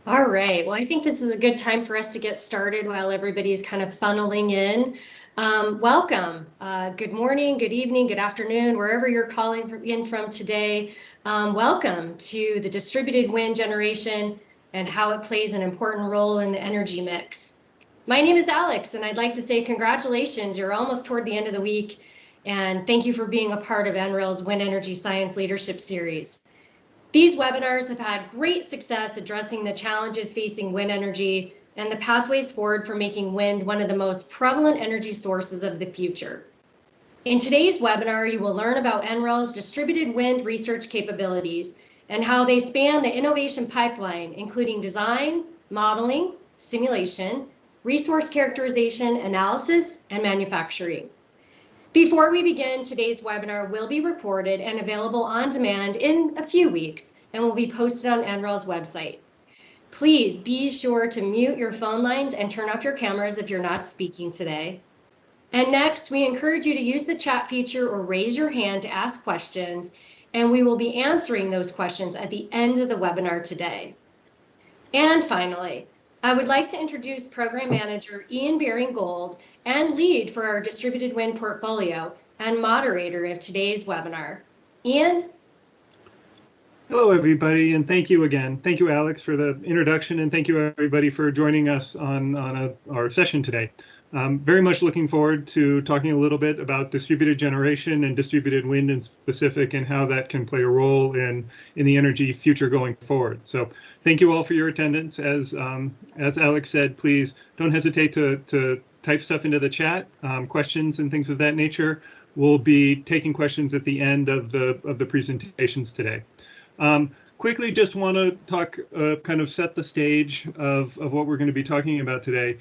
All right. Well, I think this is a good time for us to get started while everybody's kind of funneling in. Welcome. Good morning, good evening, good afternoon, wherever you're calling in from today. Welcome to the distributed wind generation and how it plays an important role in the energy mix. My name is Alex, and I'd like to say congratulations. You're almost toward the end of the week, and thank you for being a part of NREL's Wind Energy Science Leadership Series. These webinars have had great success addressing the challenges facing wind energy and the pathways forward for making wind one of the most prevalent energy sources of the future. In today's webinar, you will learn about NREL's distributed wind research capabilities and how they span the innovation pipeline, including design, modeling, simulation, resource characterization, analysis, and manufacturing. Before we begin, today's webinar will be recorded and available on demand in a few weeks and will be posted on NREL's website. Please be sure to mute your phone lines and turn off your cameras if you're not speaking today. And next, we encourage you to use the chat feature or raise your hand to ask questions, and we will be answering those questions at the end of the webinar today. And finally, I would like to introduce Program Manager Ian Baring-Gold and lead for our distributed wind portfolio and moderator of today's webinar. Ian? Hello, everybody, and thank you again. Thank you, Alex, for the introduction, and thank you, everybody, for joining us on our session today. Very much looking forward to talking a little bit about distributed generation and distributed wind in specific and how that can play a role in the energy future going forward. So thank you all for your attendance. As Alex said, please don't hesitate to type stuff into the chat, questions and things of that nature. We'll be taking questions at the end of the presentations today. Quickly, just want to talk, kind of set the stage of what we're going to be talking about today.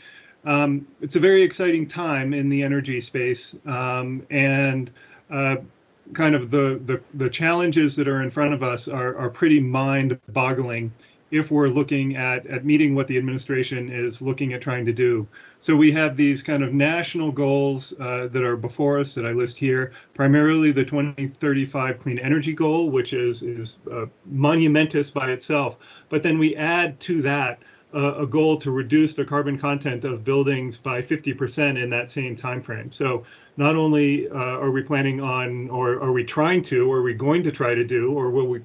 It's a very exciting time in the energy space, and kind of the challenges that are in front of us are pretty mind-boggling if we're looking at meeting what the administration is looking at trying to do. So we have these kind of national goals that are before us that I list here, primarily the 2035 clean energy goal, which is monumentous by itself. But then we add to that a goal to reduce the carbon content of buildings by 50% in that same time frame. So not only are we planning on, or are we trying to, or are we going to try to do, or will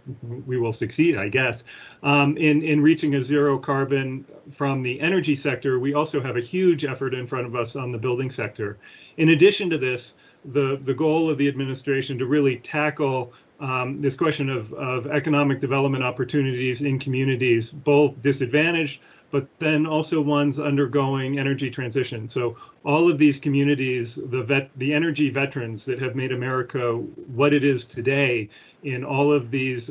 we will succeed, I guess, in reaching a zero carbon from the energy sector, we also have a huge effort in front of us on the building sector. In addition to this, the goal of the administration to really tackle this question of economic development opportunities in communities, both disadvantaged, but then also ones undergoing energy transition. So all of these communities, the energy veterans that have made America what it is today in all of these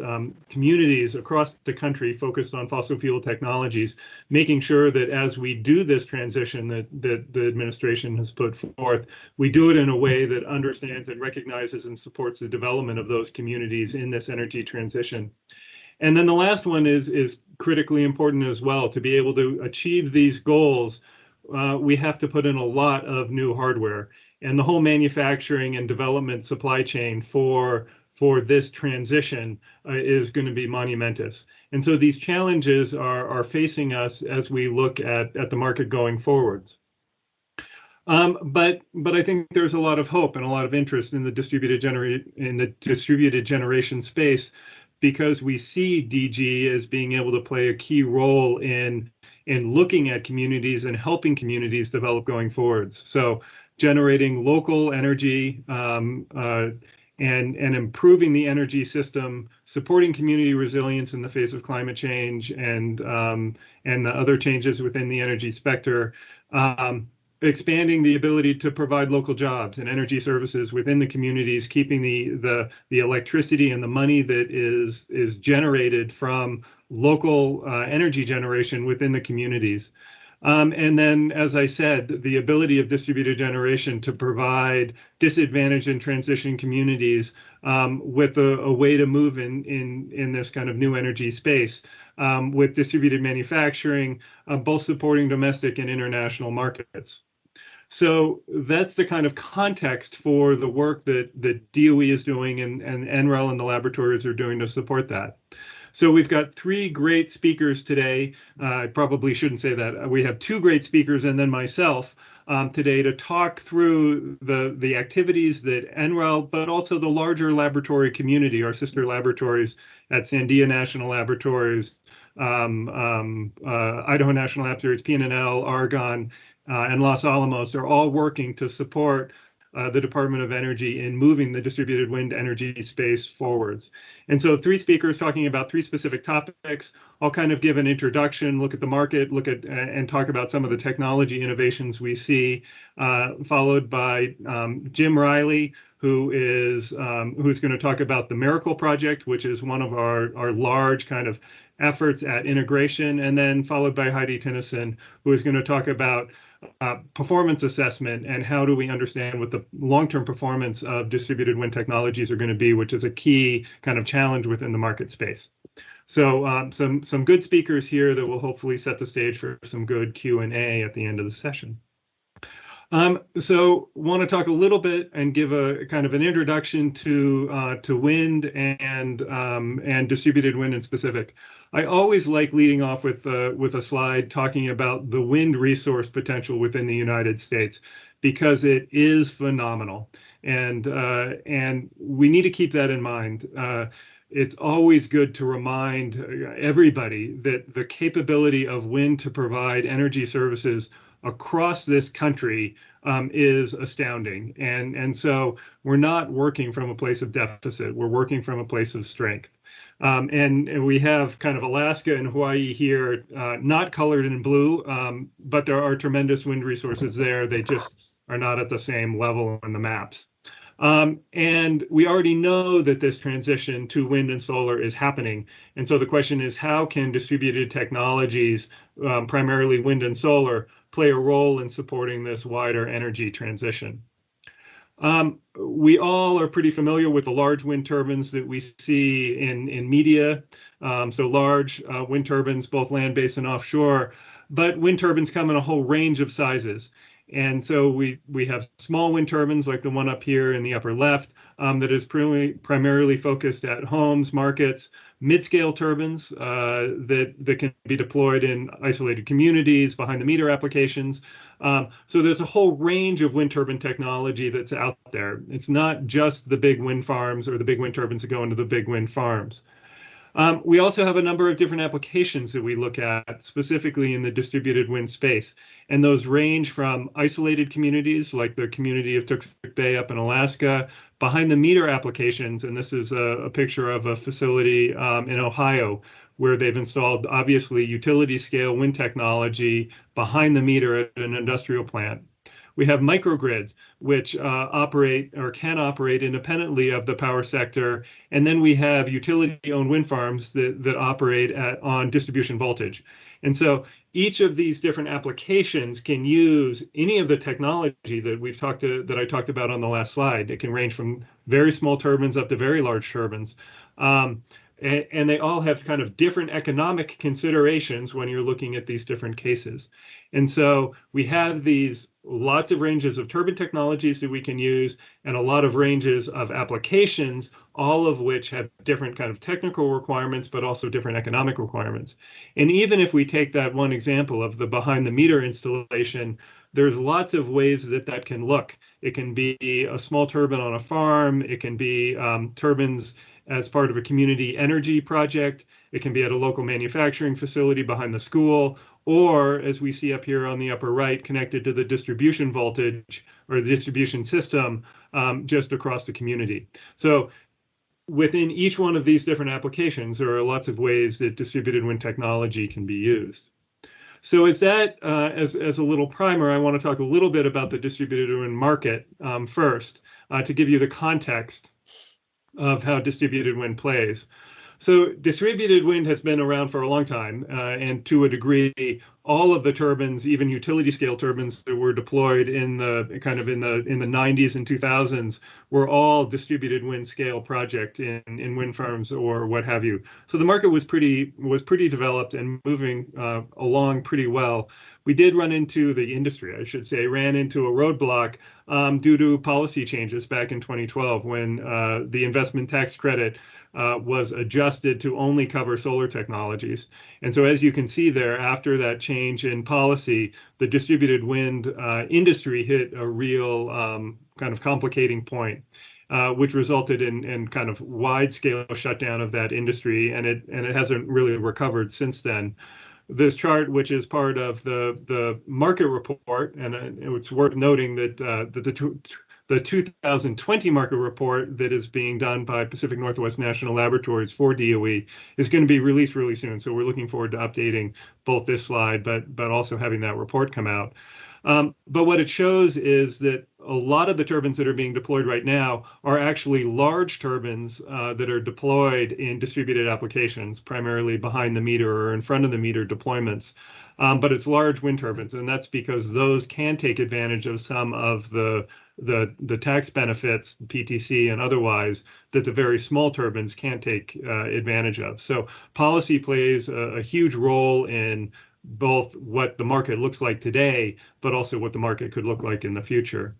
communities across the country focused on fossil fuel technologies, making sure that as we do this transition that the administration has put forth, we do it in a way that understands and recognizes and supports the development of those communities in this energy transition. And then the last one is critically important as well. To be able to achieve these goals, we have to put in a lot of new hardware, and the whole manufacturing and development supply chain for this transition is going to be monumentous. And so these challenges are facing us as we look at the market going forwards. But I think there's a lot of hope and a lot of interest in the distributed generation space, because we see DG as being able to play a key role in looking at communities and helping communities develop going forwards. So generating local energy and improving the energy system, supporting community resilience in the face of climate change and the other changes within the energy sector. Expanding the ability to provide local jobs and energy services within the communities, keeping the electricity and the money that is generated from local energy generation within the communities. And then, as I said, the ability of distributed generation to provide disadvantaged and transition communities with a way to move in this kind of new energy space, with distributed manufacturing, both supporting domestic and international markets. So that's the kind of context for the work that DOE is doing and NREL and the laboratories are doing to support that. So we've got three great speakers today. I probably shouldn't say that. We have two great speakers and then myself today to talk through the activities that NREL, but also the larger laboratory community, our sister laboratories at Sandia National Laboratories, Idaho National Laboratories, PNNL, Argonne, and Los Alamos are all working to support the Department of Energy in moving the distributed wind energy space forwards. And so three speakers talking about three specific topics. I'll kind of give an introduction, look at the market, look at and talk about some of the technology innovations we see, followed by Jim Riley, who's going to talk about the Miracle Project, which is one of our large kind of efforts at integration, and then followed by Heidi Tennyson, who is going to talk about performance assessment and how do we understand what the long-term performance of distributed wind technologies are going to be, which is a key kind of challenge within the market space. So some good speakers here that will hopefully set the stage for some good Q&A at the end of the session. So want to talk a little bit and give a kind of an introduction to wind and distributed wind in specific. I always like leading off with a slide talking about the wind resource potential within the United States, because it is phenomenal, and we need to keep that in mind. It's always good to remind everybody that the capability of wind to provide energy services across this country is astounding. And so we're not working from a place of deficit. We're working from a place of strength. And we have kind of Alaska and Hawaii here, not colored in blue, but there are tremendous wind resources there. They just are not at the same level on the maps. And we already know that this transition to wind and solar is happening. And so the question is, how can distributed technologies, primarily wind and solar, play a role in supporting this wider energy transition? We all are pretty familiar with the large wind turbines that we see in media. So large wind turbines, both land-based and offshore, but wind turbines come in a whole range of sizes. And so we have small wind turbines like the one up here in the upper left that is primarily focused at homes, markets, mid-scale turbines that can be deployed in isolated communities, behind the meter applications. So there's a whole range of wind turbine technology that's out there. It's not just the big wind farms or the big wind turbines that go into the big wind farms. We also have a number of different applications that we look at specifically in the distributed wind space. And those range from isolated communities like the community of Tewksbury Bay up in Alaska, behind the meter applications. And this is a picture of a facility in Ohio where they've installed obviously utility scale wind technology behind the meter at an industrial plant. We have microgrids, which operate or can operate independently of the power sector. And then we have utility-owned wind farms that operate on distribution voltage. And so each of these different applications can use any of the technology that I talked about on the last slide. It can range from very small turbines up to very large turbines. And they all have kind of different economic considerations when you're looking at these different cases. And so we have these lots of ranges of turbine technologies that we can use and a lot of ranges of applications, all of which have different kind of technical requirements, but also different economic requirements. And even if we take that one example of the behind the meter installation, there's lots of ways that can look. It can be a small turbine on a farm. It can be turbines as part of a community energy project. It can be at a local manufacturing facility behind the school, or as we see up here on the upper right, connected to the distribution voltage or the distribution system just across the community. So within each one of these different applications, there are lots of ways that distributed wind technology can be used. So as a little primer, I want to talk a little bit about the distributed wind market first to give you the context of how distributed wind plays. So distributed wind has been around for a long time, and to a degree, all of the turbines, even utility scale turbines that were deployed in the kind of in the 90s and 2000s, were all distributed wind scale project in wind farms or what have you. So the market was pretty developed and moving along pretty well. We did run into the industry, I should say, ran into a roadblock due to policy changes back in 2012 when the investment tax credit was adjusted to only cover solar technologies. And so as you can see there, after that change in policy, the distributed wind industry hit a real kind of complicating point, which resulted in kind of wide-scale shutdown of that industry, and it hasn't really recovered since then. This chart, which is part of the market report, and it's worth noting that the 2020 market report that is being done by Pacific Northwest National Laboratories for DOE is going to be released really soon. So we're looking forward to updating both this slide, but also having that report come out. But what it shows is that a lot of the turbines that are being deployed right now are actually large turbines that are deployed in distributed applications, primarily behind the meter or in front of the meter deployments. But it's large wind turbines, and that's because those can take advantage of some of the tax benefits, PTC and otherwise, that the very small turbines can't take advantage of. So policy plays a huge role in both what the market looks like today, but also what the market could look like in the future.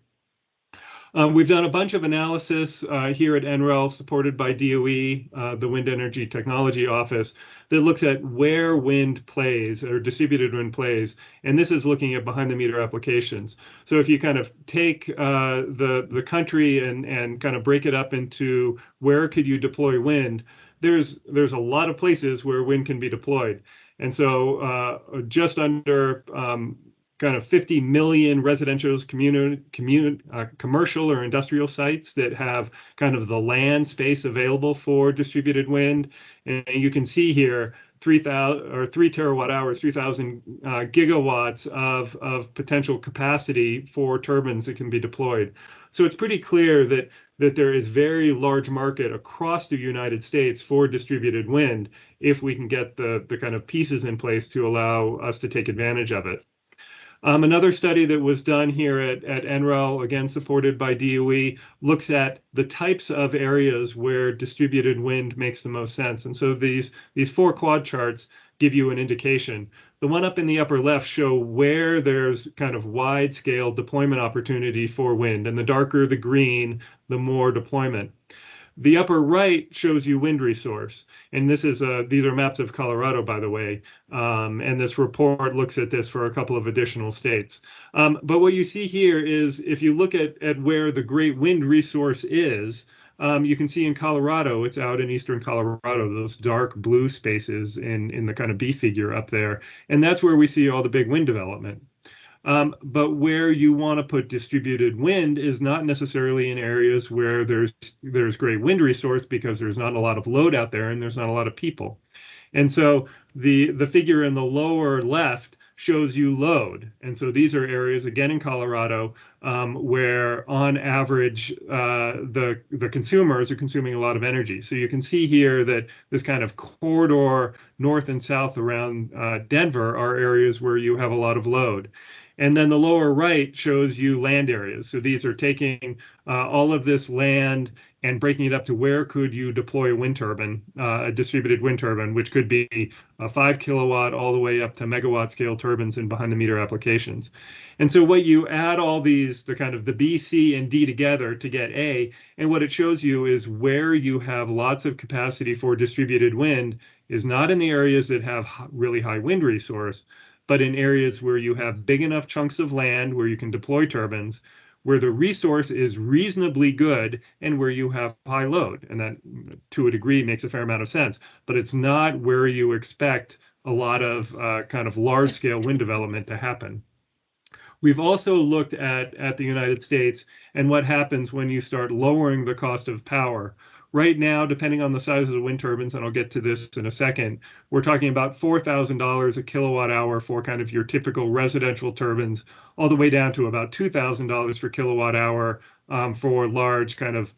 We've done a bunch of analysis here at NREL, supported by DOE, the Wind Energy Technology Office, that looks at where wind plays, or distributed wind plays, and this is looking at behind-the-meter applications. So if you kind of take the country and kind of break it up into where could you deploy wind, there's a lot of places where wind can be deployed. And so just under kind of 50 million residential, commercial or industrial sites that have kind of the land space available for distributed wind. And you can see here 3,000 or 3 terawatt hours, 3,000 gigawatts of potential capacity for turbines that can be deployed. So it's pretty clear that there is very large market across the United States for distributed wind if we can get the kind of pieces in place to allow us to take advantage of it. Another study that was done here at NREL, again supported by DOE, looks at the types of areas where distributed wind makes the most sense. And so these 4 quad charts give you an indication. The one up in the upper left show where there's kind of wide-scale deployment opportunity for wind, and the darker the green, the more deployment. The upper right shows you wind resource, and this is these are maps of Colorado, by the way, and this report looks at this for a couple of additional states. But what you see here is if you look at where the great wind resource is, you can see in Colorado, it's out in eastern Colorado, those dark blue spaces in the kind of B figure up there, and that's where we see all the big wind development. But where you want to put distributed wind is not necessarily in areas where there's great wind resource, because there's not a lot of load out there and there's not a lot of people. And so the figure in the lower left shows you load. And so these are areas, again, in Colorado, where on average, the consumers are consuming a lot of energy. So you can see here that this kind of corridor north and south around Denver are areas where you have a lot of load. And then the lower right shows you land areas. So these are taking all of this land and breaking it up to where could you deploy a wind turbine, a distributed wind turbine, which could be a 5 kilowatt all the way up to megawatt scale turbines in behind the meter applications. And so what you add all these, the kind of the B, C, and D together to get A, and what it shows you is where you have lots of capacity for distributed wind is not in the areas that have really high wind resource, but in areas where you have big enough chunks of land where you can deploy turbines, where the resource is reasonably good, and where you have high load. And that, to a degree, makes a fair amount of sense. But it's not where you expect a lot of kind of large-scale wind development to happen. We've also looked at the United States and what happens when you start lowering the cost of power. Right now, depending on the size of the wind turbines, and I'll get to this in a second, we're talking about $4,000 a kilowatt hour for kind of your typical residential turbines, all the way down to about $2,000 per kilowatt hour for large kind of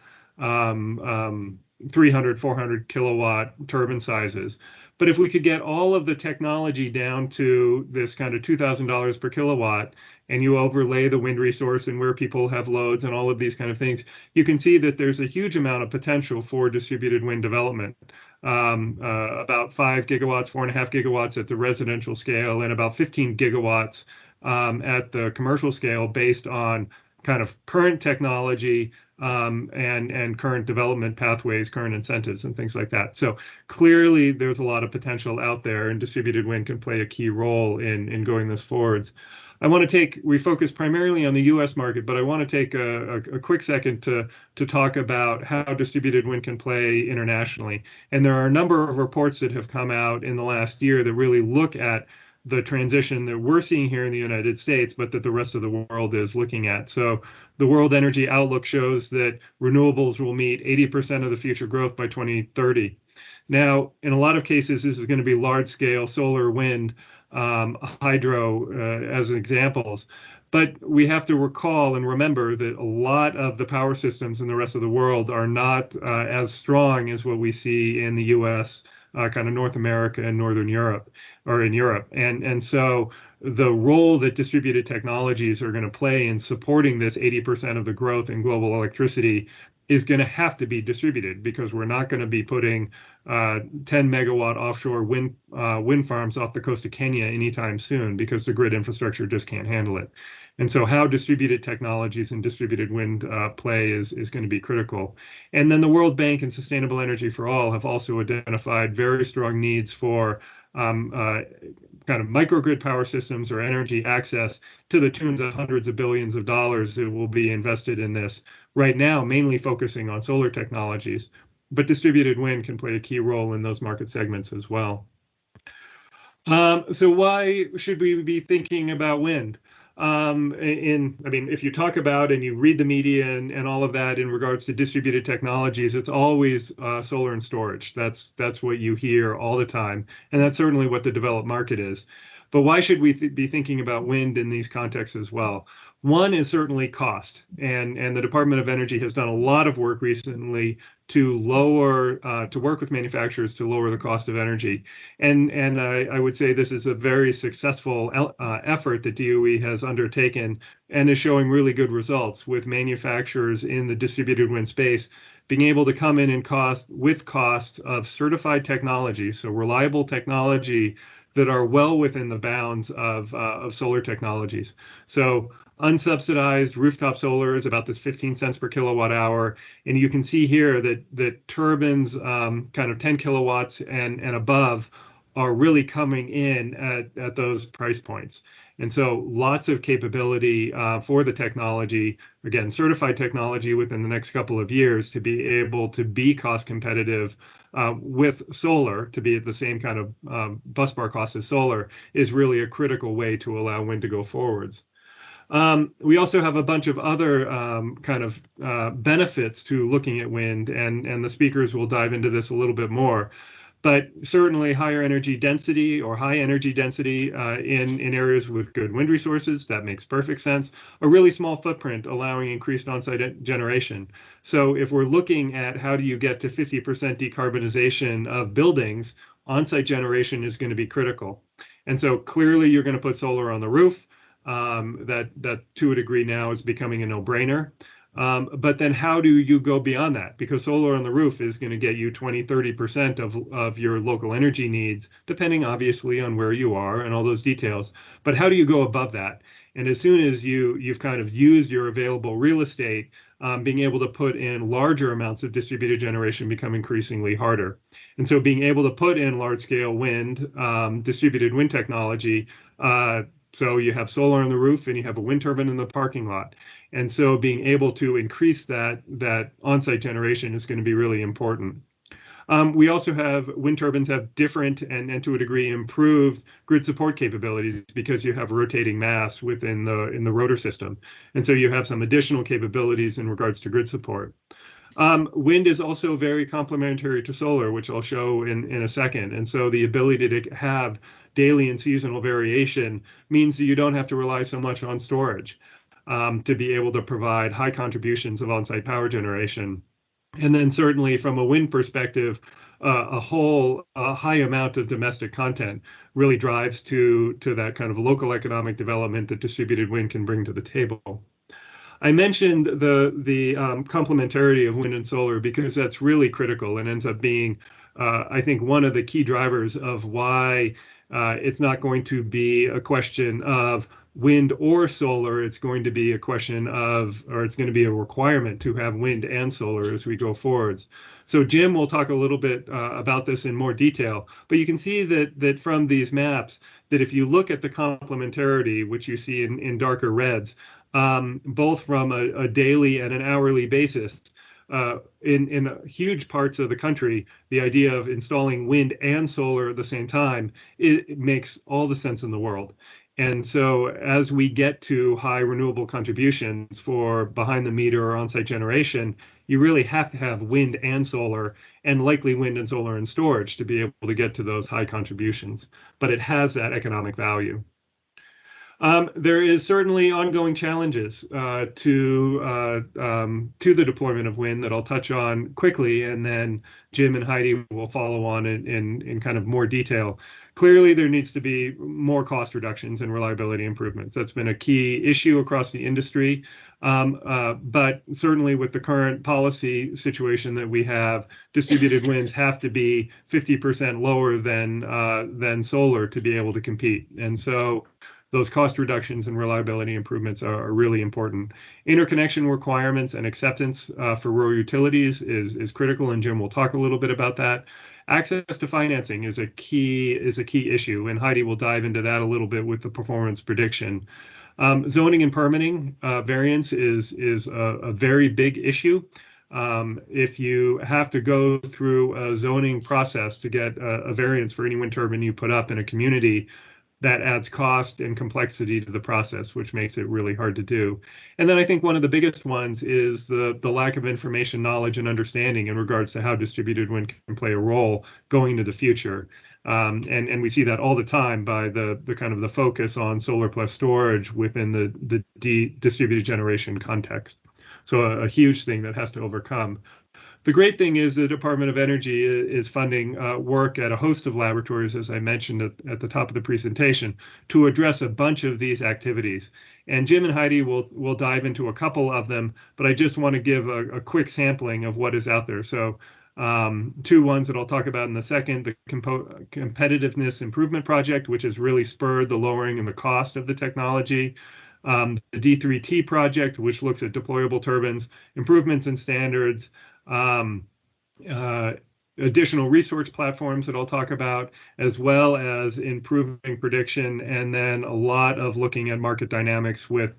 300, 400 kilowatt turbine sizes. But if we could get all of the technology down to this kind of $2,000 per kilowatt, and you overlay the wind resource and where people have loads and all of these kind of things, you can see that there's a huge amount of potential for distributed wind development. About 5 gigawatts, 4.5 gigawatts at the residential scale, and about 15 gigawatts at the commercial scale based on kind of current technology and current development pathways, current incentives, and things like that. So clearly, there's a lot of potential out there, and distributed wind can play a key role in going this forwards. We focus primarily on the U.S. market, but I want to take a quick second to talk about how distributed wind can play internationally. And there are a number of reports that have come out in the last year that really look at the transition that we're seeing here in the United States, but that the rest of the world is looking at. So the World Energy Outlook shows that renewables will meet 80% of the future growth by 2030. Now, in a lot of cases, this is going to be large-scale solar, wind, hydro as examples. But we have to recall and remember that a lot of the power systems in the rest of the world are not as strong as what we see in the U.S., kind of North America and Northern Europe, or in Europe. And so the role that distributed technologies are going to play in supporting this 80% of the growth in global electricity is going to have to be distributed, because we're not going to be putting 10 megawatt offshore wind farms off the coast of Kenya anytime soon, because the grid infrastructure just can't handle it. And so how distributed technologies and distributed wind play is going to be critical. And then the World Bank and Sustainable Energy for All have also identified very strong needs for kind of microgrid power systems or energy access to the tunes of hundreds of billions of dollars that will be invested in this right now, mainly focusing on solar technologies. But distributed wind can play a key role in those market segments as well. So why should we be thinking about wind? If you talk about and you read the media and all of that in regards to distributed technologies, it's always solar and storage. That's what you hear all the time, and that's certainly what the developed market is. But why should we be thinking about wind in these contexts as well? One is certainly cost, and the Department of Energy has done a lot of work recently to work with manufacturers to lower the cost of energy. And I would say this is a very successful effort that DOE has undertaken and is showing really good results with manufacturers in the distributed wind space being able to come in and cost of certified technology, so reliable technology that are well within the bounds of solar technologies. So unsubsidized rooftop solar is about this 15 cents per kilowatt hour. And you can see here that turbines kind of 10 kilowatts and above are really coming in at those price points. And so lots of capability for the technology, again, certified technology within the next couple of years to be able to be cost competitive with solar, to be at the same kind of busbar cost as solar, is really a critical way to allow wind to go forwards. We also have a bunch of other kind of benefits to looking at wind, and the speakers will dive into this a little bit more. But certainly higher energy density or high energy density in areas with good wind resources, that makes perfect sense. A really small footprint allowing increased on-site generation. So if we're looking at how do you get to 50% decarbonization of buildings, on-site generation is going to be critical. And so clearly you're going to put solar on the roof. That to a degree now is becoming a no-brainer. But then how do you go beyond that? Because solar on the roof is going to get you 20, 30% of your local energy needs, depending obviously on where you are and all those details. But how do you go above that? And as soon as you've kind of used your available real estate, being able to put in larger amounts of distributed generation become increasingly harder. And so being able to put in large-scale wind, distributed wind technology, so you have solar on the roof and you have a wind turbine in the parking lot. And so being able to increase that on-site generation is going to be really important. We also have wind turbines have different and to a degree improved grid support capabilities because you have rotating mass within the rotor system. And so you have some additional capabilities in regards to grid support. Wind is also very complementary to solar, which I'll show in a second. And so the ability to have daily and seasonal variation means that you don't have to rely so much on storage to be able to provide high contributions of on-site power generation. And then certainly from a wind perspective, a high amount of domestic content really drives to that kind of local economic development that distributed wind can bring to the table. I mentioned the complementarity of wind and solar because that's really critical and ends up being, I think, one of the key drivers of why it's not going to be a question of wind or solar. It's going to be a question of, or it's going to be a requirement to have wind and solar as we go forwards. So Jim will talk a little bit about this in more detail, but you can see that from these maps, that if you look at the complementarity, which you see in darker reds, both from a daily and an hourly basis. In huge parts of the country, the idea of installing wind and solar at the same time, it makes all the sense in the world. And so as we get to high renewable contributions for behind the meter or on-site generation, you really have to have wind and solar, and likely wind and solar and storage to be able to get to those high contributions. But it has that economic value. There is certainly ongoing challenges to the deployment of wind that I'll touch on quickly, and then Jim and Heidi will follow on in kind of more detail. Clearly, there needs to be more cost reductions and reliability improvements. That's been a key issue across the industry, but certainly with the current policy situation that we have, distributed winds have to be 50% lower than solar to be able to compete, and so those cost reductions and reliability improvements are really important. Interconnection requirements and acceptance for rural utilities is critical, and Jim will talk a little bit about that. Access to financing is a key issue, and Heidi will dive into that a little bit with the performance prediction. Zoning and permitting variance is a very big issue. If you have to go through a zoning process to get a variance for any wind turbine you put up in a community, that adds cost and complexity to the process, which makes it really hard to do. And then I think one of the biggest ones is the lack of information, knowledge, and understanding in regards to how distributed wind can play a role going into the future. And we see that all the time by the kind of the focus on solar plus storage within the distributed generation context. So a huge thing that has to overcome. The great thing is the Department of Energy is funding work at a host of laboratories, as I mentioned at the top of the presentation, to address a bunch of these activities. And Jim and Heidi will dive into a couple of them, but I just want to give a quick sampling of what is out there. So two ones that I'll talk about in a second: the Competitiveness Improvement Project, which has really spurred the lowering in the cost of the technology. The D3T project, which looks at deployable turbines, improvements in standards, additional research platforms that I'll talk about, as well as improving prediction, and then a lot of looking at market dynamics with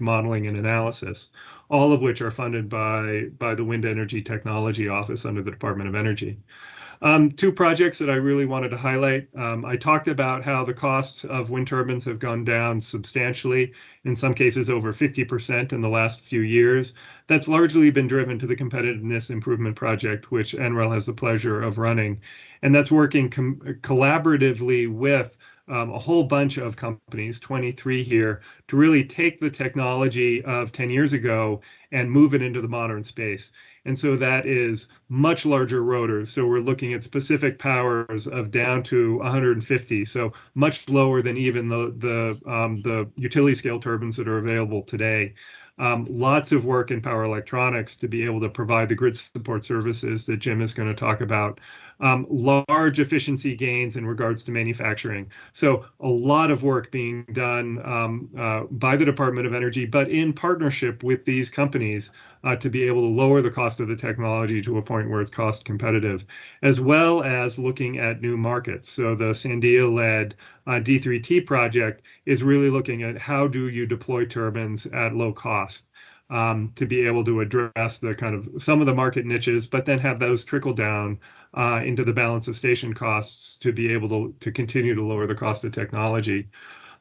modeling and analysis, all of which are funded by the Wind Energy Technology Office under the Department of Energy. Two projects that I really wanted to highlight. I talked about how the costs of wind turbines have gone down substantially, in some cases over 50% in the last few years. That's largely been driven to the Competitiveness Improvement Project, which NREL has the pleasure of running. And that's working collaboratively with a whole bunch of companies, 23 here, to really take the technology of 10 years ago and move it into the modern space. And so that is much larger rotors. So we're looking at specific powers of down to 150, so much lower than even the utility scale turbines that are available today. Lots of work in power electronics to be able to provide the grid support services that Jim is going to talk about. Large efficiency gains in regards to manufacturing. So a lot of work being done by the Department of Energy, but in partnership with these companies to be able to lower the cost of the technology to a point where it's cost competitive, as well as looking at new markets. So the Sandia-led D3T project is really looking at how do you deploy turbines at low cost to be able to address the kind of some of the market niches, but then have those trickle down into the balance of station costs to be able to continue to lower the cost of technology.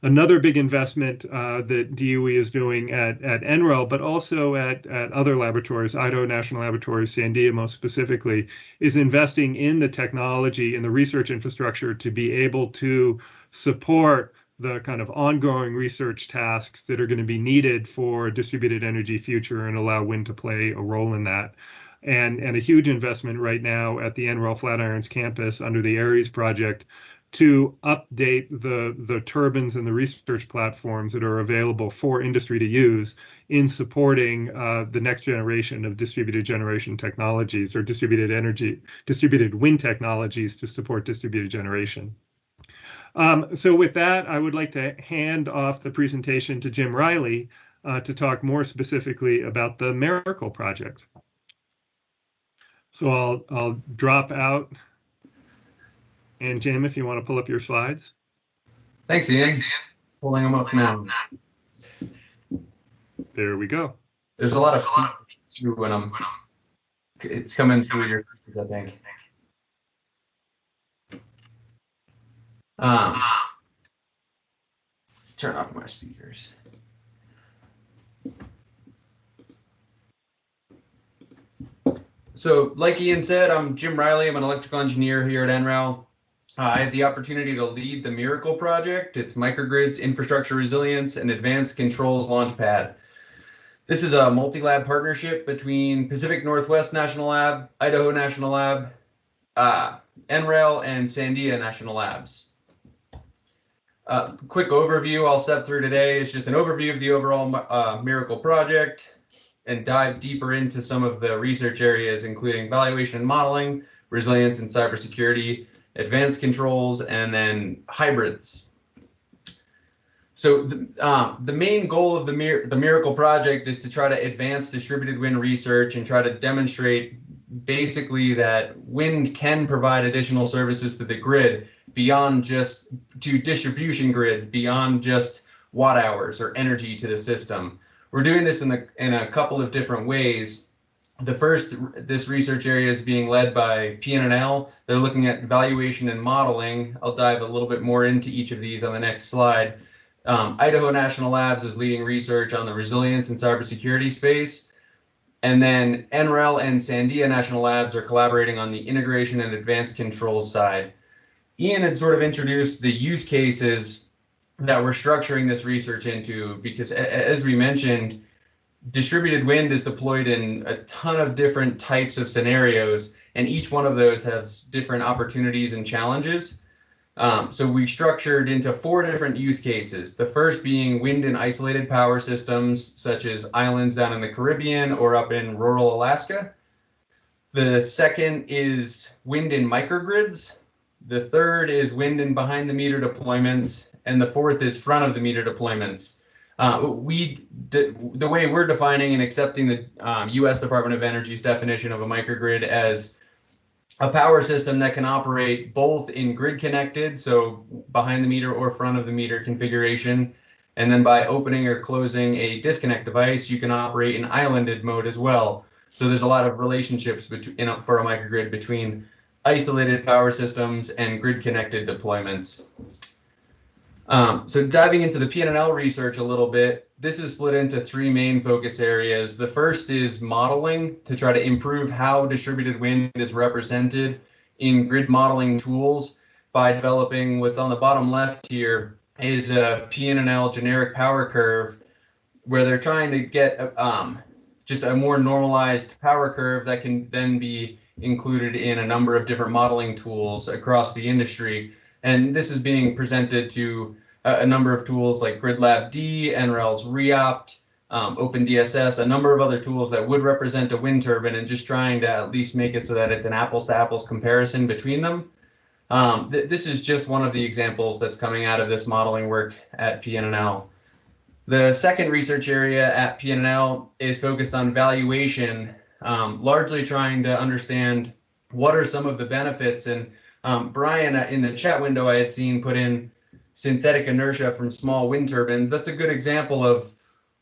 Another big investment that DOE is doing at NREL, but also at other laboratories, Idaho National Laboratory, Sandia most specifically, is investing in the technology and the research infrastructure to be able to support the kind of ongoing research tasks that are going to be needed for a distributed energy future and allow wind to play a role in that. and a huge investment right now at the NREL Flatirons campus under the ARES project to update the turbines and the research platforms that are available for industry to use in supporting the next generation of distributed generation technologies, or distributed wind technologies to support distributed generation. So with that, I would like to hand off the presentation to Jim Riley to talk more specifically about the Miracle project. So I'll drop out. And Jim, if you want to pull up your slides. Thanks, Ian. Pulling them up now. There we go. There's a lot of through when it's coming through your speakers, I think. Turn off my speakers. So, like Ian said, I'm Jim Riley. I'm an electrical engineer here at NREL. I had the opportunity to lead the Miracle project. It's microgrids, infrastructure resilience, and advanced controls launchpad. This is a multi-lab partnership between Pacific Northwest National Lab, Idaho National Lab, NREL, and Sandia National Labs. Quick overview I'll step through today is just an overview of the overall Miracle project and dive deeper into some of the research areas, including valuation and modeling, resilience and cybersecurity, advanced controls, and then hybrids. So the main goal of the Miracle project is to try to advance distributed wind research and try to demonstrate basically that wind can provide additional services to the grid beyond just to distribution grids, beyond just watt hours or energy to the system. We're doing this in a couple of different ways. The first, this research area is being led by PNNL. They're looking at valuation and modeling. I'll dive a little bit more into each of these on the next slide. Idaho National Labs is leading research on the resilience and cybersecurity space. And then NREL and Sandia National Labs are collaborating on the integration and advanced controls side. Ian had sort of introduced the use cases that we're structuring this research into, because as we mentioned, distributed wind is deployed in a ton of different types of scenarios, and each one of those has different opportunities and challenges. So we structured into 4 different use cases. The first being wind in isolated power systems, such as islands down in the Caribbean or up in rural Alaska. The second is wind in microgrids. The third is wind in behind the meter deployments. And the fourth is front of the meter deployments. The way we're defining and accepting the U.S. Department of Energy's definition of a microgrid as a power system that can operate both in grid connected, so behind the meter or front of the meter configuration, and then by opening or closing a disconnect device, you can operate in islanded mode as well. So there's a lot of relationships for a microgrid between isolated power systems and grid connected deployments. So diving into the PNNL research a little bit, this is split into 3 main focus areas. The first is modeling to try to improve how distributed wind is represented in grid modeling tools by developing what's on the bottom left here is a PNNL generic power curve, where they're trying to get just a more normalized power curve that can then be included in a number of different modeling tools across the industry. And this is being presented to a number of tools like GridLab-D, NREL's REOPT, OpenDSS, a number of other tools that would represent a wind turbine, and just trying to at least make it so that it's an apples-to-apples comparison between them. This is just one of the examples that's coming out of this modeling work at PNNL. The second research area at PNNL is focused on valuation, largely trying to understand what are some of the benefits. And Brian, in the chat window, I had seen put in synthetic inertia from small wind turbines. That's a good example of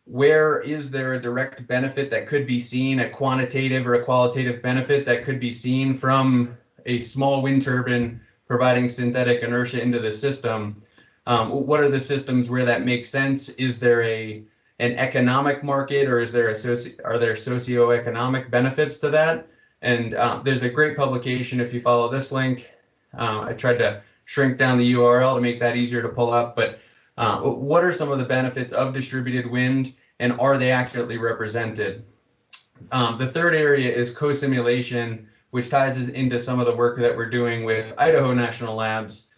where is there a direct benefit that could be seen, a quantitative or a qualitative benefit that could be seen from a small wind turbine providing synthetic inertia into the system. What are the systems where that makes sense? Is there an economic market, or are there socioeconomic benefits to that? And there's a great publication if you follow this link. I tried to shrink down the URL to make that easier to pull up, but what are some of the benefits of distributed wind, and are they accurately represented? The third area is co-simulation, which ties into some of the work that we're doing with Idaho National Labs,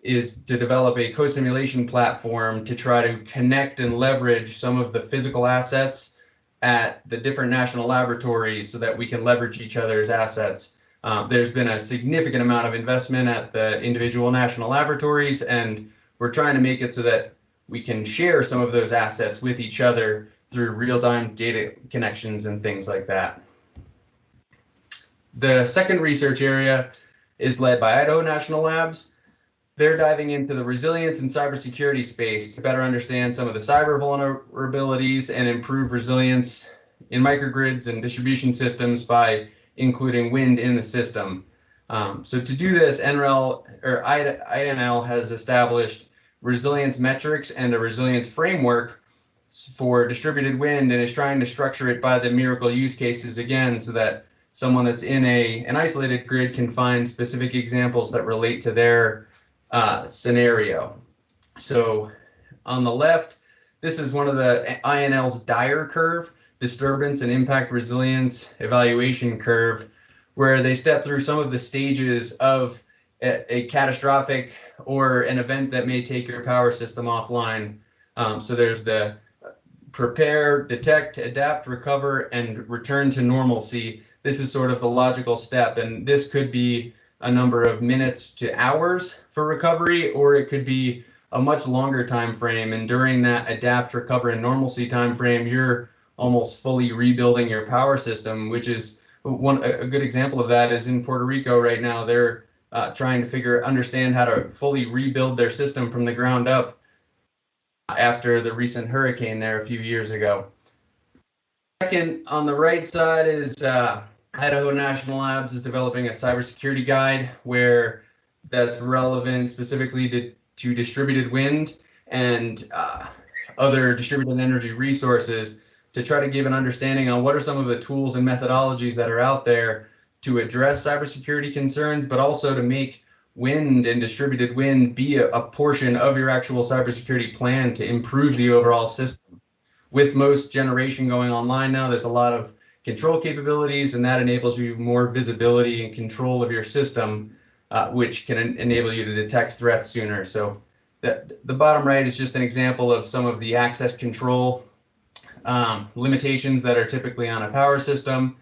is to develop a co-simulation platform to try to connect and leverage some of the physical assets at the different national laboratories so that we can leverage each other's assets. There's been a significant amount of investment at the individual national laboratories, and we're trying to make it so that we can share some of those assets with each other through real-time data connections and things like that. The second research area is led by Idaho National Labs. They're diving into the resilience and cybersecurity space to better understand some of the cyber vulnerabilities and improve resilience in microgrids and distribution systems by including wind in the system. So to do this, NREL or INL has established resilience metrics and a resilience framework for distributed wind, and is trying to structure it by the miracle use cases again, so that someone that's in an isolated grid can find specific examples that relate to their scenario. So on the left, this is one of the INL's DIRE curve, disturbance and impact resilience evaluation curve, where they step through some of the stages of a catastrophic or an event that may take your power system offline. So there's the prepare, detect, adapt, recover, and return to normalcy. This is sort of the logical step, and this could be a number of minutes to hours for recovery, or it could be a much longer time frame. And during that adapt, recover, and normalcy time frame, you're almost fully rebuilding your power system, which is a good example of that is in Puerto Rico right now. They're trying to understand how to fully rebuild their system from the ground up after the recent hurricane there a few years ago. Second, on the right side is Idaho National Labs is developing a cybersecurity guide where that's relevant specifically to distributed wind and other distributed energy resources, to try to give an understanding on what are some of the tools and methodologies that are out there to address cybersecurity concerns, but also to make wind and distributed wind be a portion of your actual cybersecurity plan to improve the overall system. With most generation going online now, there's a lot of control capabilities, and that enables you more visibility and control of your system, which can enable you to detect threats sooner. So the bottom right is just an example of some of the access control limitations that are typically on a power system.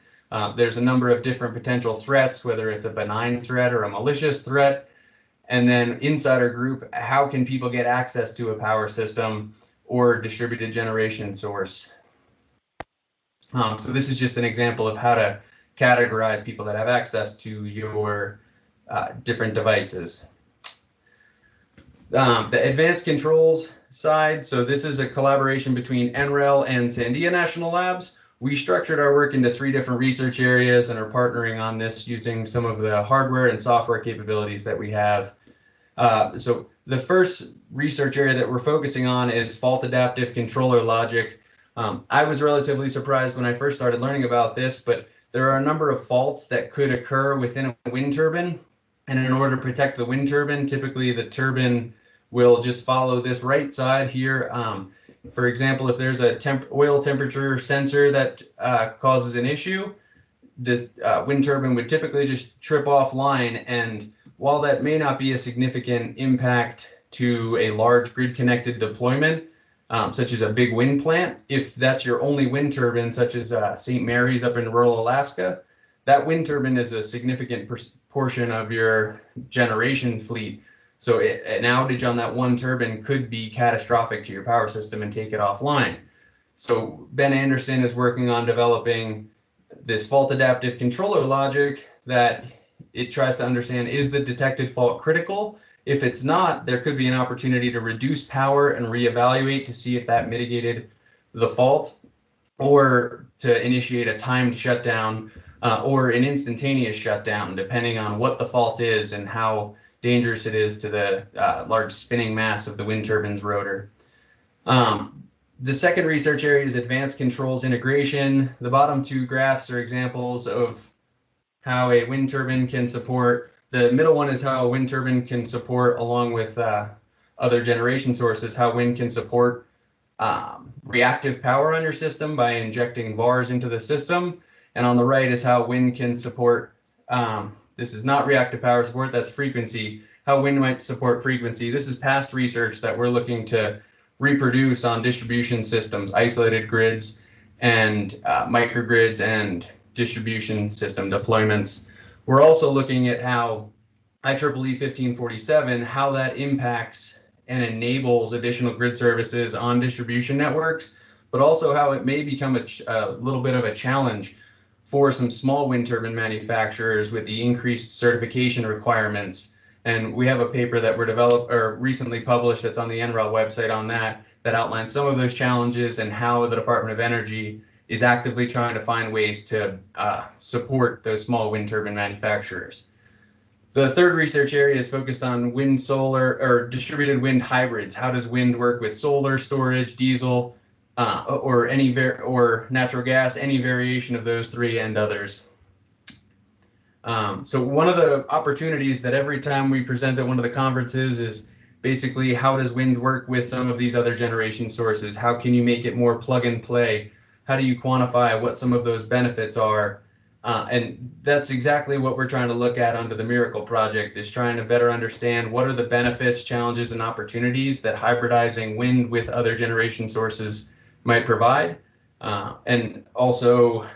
There's a number of different potential threats, whether it's a benign threat or a malicious threat. And then insider group, how can people get access to a power system or distributed generation source? So this is just an example of how to categorize people that have access to your different devices. The advanced controls side, so this is a collaboration between NREL and Sandia National Labs. We structured our work into 3 different research areas and are partnering on this using some of the hardware and software capabilities that we have. So the first research area that we're focusing on is fault adaptive controller logic. I was relatively surprised when I first started learning about this, but there are a number of faults that could occur within a wind turbine. And in order to protect the wind turbine, typically the turbine will just follow this right side here. For example, if there's a oil temperature sensor that causes an issue, this wind turbine would typically just trip offline. And while that may not be a significant impact to a large grid-connected deployment, such as a big wind plant, if that's your only wind turbine, such as St. Mary's up in rural Alaska, that wind turbine is a significant portion of your generation fleet. So an outage on that one turbine could be catastrophic to your power system and take it offline. So Ben Anderson is working on developing this fault adaptive controller logic that it tries to understand, is the detected fault critical? If it's not, there could be an opportunity to reduce power and reevaluate to see if that mitigated the fault, or to initiate a timed shutdown or an instantaneous shutdown, depending on what the fault is and how dangerous it is to the large spinning mass of the wind turbine's rotor. The second research area is advanced controls integration. The bottom 2 graphs are examples of how a wind turbine can support. The middle one is how a wind turbine can support, along with other generation sources, how wind can support reactive power on your system by injecting VARs into the system. And on the right is how wind can support, this is not reactive power support, that's frequency, how wind might support frequency. This is past research that we're looking to reproduce on distribution systems, isolated grids, and microgrids and distribution system deployments. We're also looking at how IEEE 1547, how that impacts and enables additional grid services on distribution networks, but also how it may become a little bit of a challenge for some small wind turbine manufacturers with the increased certification requirements. And we have a paper that we're recently published that's on the NREL website on that outlines some of those challenges and how the Department of Energy is actively trying to find ways to support those small wind turbine manufacturers. The third research area is focused on wind, solar, or distributed wind hybrids. How does wind work with solar, storage, diesel, or natural gas, any variation of those three and others. So one of the opportunities that every time we present at one of the conferences is basically how does wind work with some of these other generation sources? How can you make it more plug and play? How do you quantify what some of those benefits are? And that's exactly what we're trying to look at under the Miracle Project, is trying to better understand what are the benefits, challenges, and opportunities that hybridizing wind with other generation sources might provide, and also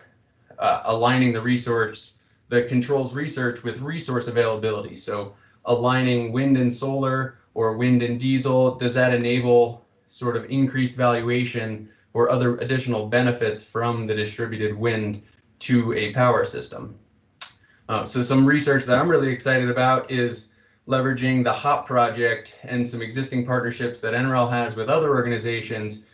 aligning the controls research with resource availability. So aligning wind and solar or wind and diesel, does that enable sort of increased valuation or other additional benefits from the distributed wind to a power system? So some research that I'm really excited about is leveraging the HOP project and some existing partnerships that NREL has with other organizations.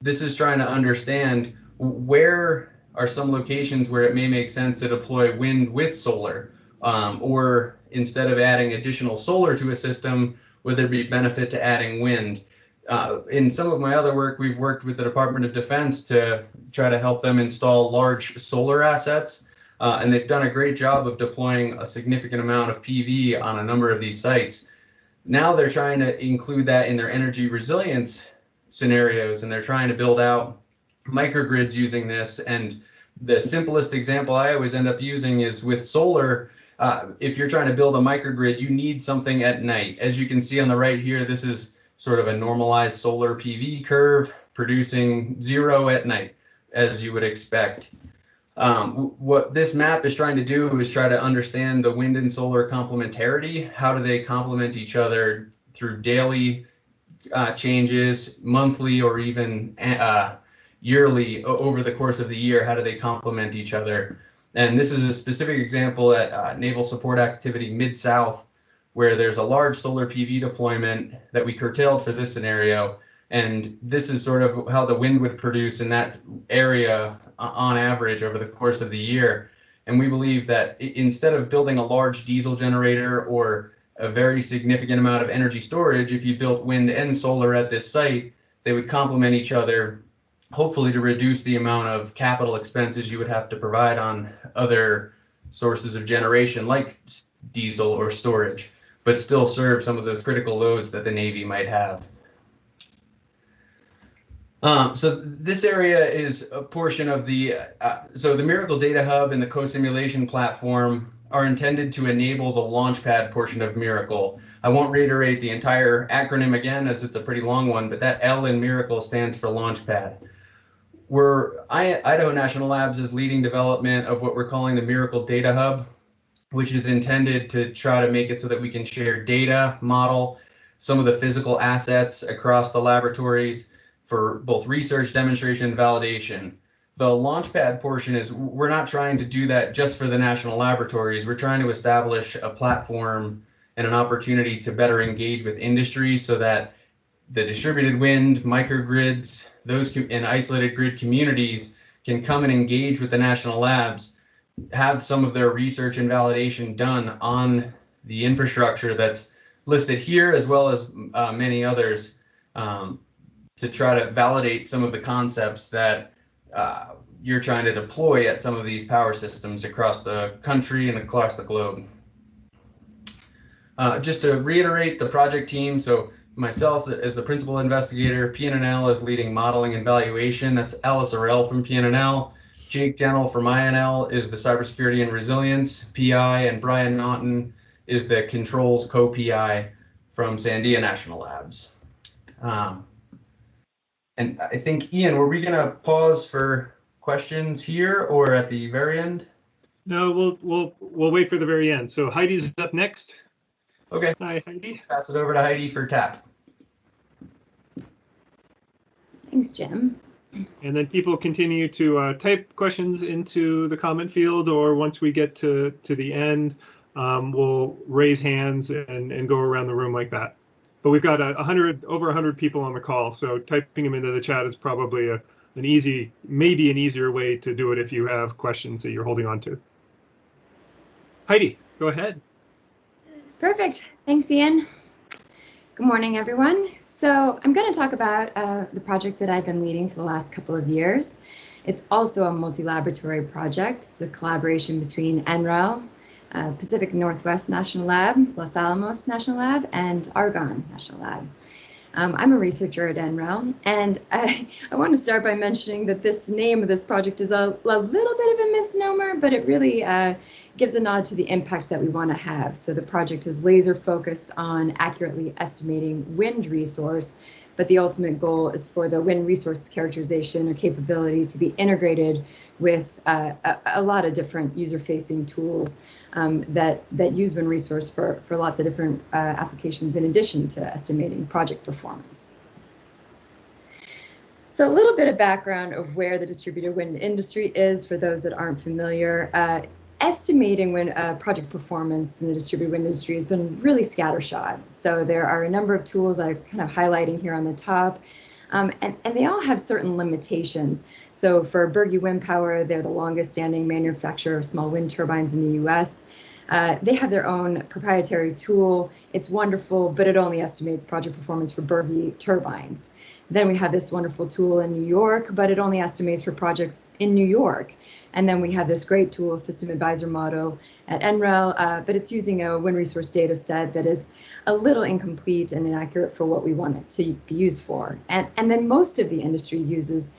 This is trying to understand where are some locations where it may make sense to deploy wind with solar, or instead of adding additional solar to a system, would there be benefit to adding wind? In some of my other work, we've worked with the Department of Defense to try to help them install large solar assets, and they've done a great job of deploying a significant amount of PV on a number of these sites. Now they're trying to include that in their energy resilience scenarios, and they're trying to build out microgrids using this. And the simplest example I always end up using is with solar. If you're trying to build a microgrid, you need something at night. As you can see on the right here, this is sort of a normalized solar PV curve producing 0 at night, as you would expect. What this map is trying to do is try to understand the wind and solar complementarity. How do they complement each other through daily changes, monthly, or even yearly over the course of the year? How do they complement each other? And this is a specific example at Naval Support Activity Mid-South, where there's a large solar PV deployment that we curtailed for this scenario. And this is sort of how the wind would produce in that area on average over the course of the year. And we believe that instead of building a large diesel generator or a very significant amount of energy storage, if you built wind and solar at this site, they would complement each other, hopefully to reduce the amount of capital expenses you would have to provide on other sources of generation like diesel or storage, but still serve some of those critical loads that the Navy might have. So this area is a portion of the, so the Miracle Data Hub and the co-simulation platform are intended to enable the Launchpad portion of Miracle. I won't reiterate the entire acronym again, as it's a pretty long one, but that L in Miracle stands for Launchpad. Idaho National Labs is leading development of what we're calling the Miracle Data Hub, which is intended to try to make it so that we can share data, model some of the physical assets across the laboratories for both research, demonstration, and validation. The Launchpad portion is, we're not trying to do that just for the national laboratories. We're trying to establish a platform and an opportunity to better engage with industry so that the distributed wind, microgrids, those and isolated grid communities can come and engage with the national labs, have some of their research and validation done on the infrastructure that's listed here, as well as many others, to try to validate some of the concepts that you're trying to deploy at some of these power systems across the country and across the globe. Just to reiterate the project team, so myself as the principal investigator. PNNL is leading modeling and valuation. That's Alice Orell from PNNL. Jake Gentle from INL is the cybersecurity and resilience PI, and Brian Naughton is the controls co-PI from Sandia National Labs. And I think, Ian, were we gonna pause for questions here or at the very end? No, we'll wait for the very end. So Heidi's up next. Okay. Hi, Heidi. Pass it over to Heidi for TAP. Thanks, Jim. And then people continue to type questions into the comment field, or once we get to the end, we'll raise hands and go around the room like that. But we've got over 100 people on the call, so typing them into the chat is probably maybe an easier way to do it if you have questions that you're holding on to. Heidi, go ahead. Perfect. Thanks, Ian. Good morning, everyone. So I'm going to talk about the project that I've been leading for the last couple of years. It's also a multi-laboratory project. It's a collaboration between NREL, Pacific Northwest National Lab, Los Alamos National Lab, and Argonne National Lab. I'm a researcher at NREL, and I want to start by mentioning that this name of this project is a little bit of a misnomer, but it really gives a nod to the impact that we want to have. So the project is laser focused on accurately estimating wind resource, but the ultimate goal is for the wind resource characterization or capability to be integrated with a lot of different user-facing tools that use wind resource for lots of different applications in addition to estimating project performance. So a little bit of background of where the distributed wind industry is for those that aren't familiar. Estimating wind project performance in the distributed wind industry has been really scattershot. So there are a number of tools I'm kind of highlighting here on the top, and they all have certain limitations. So for Berge Wind Power, they're the longest standing manufacturer of small wind turbines in the US. They have their own proprietary tool. It's wonderful, but it only estimates project performance for Berge turbines. Then we have this wonderful tool in New York, but it only estimates for projects in New York. And then we have this great tool, System Advisor Model at NREL, but it's using a wind resource data set that is a little incomplete and inaccurate for what we want it to be used for. And then most of the industry uses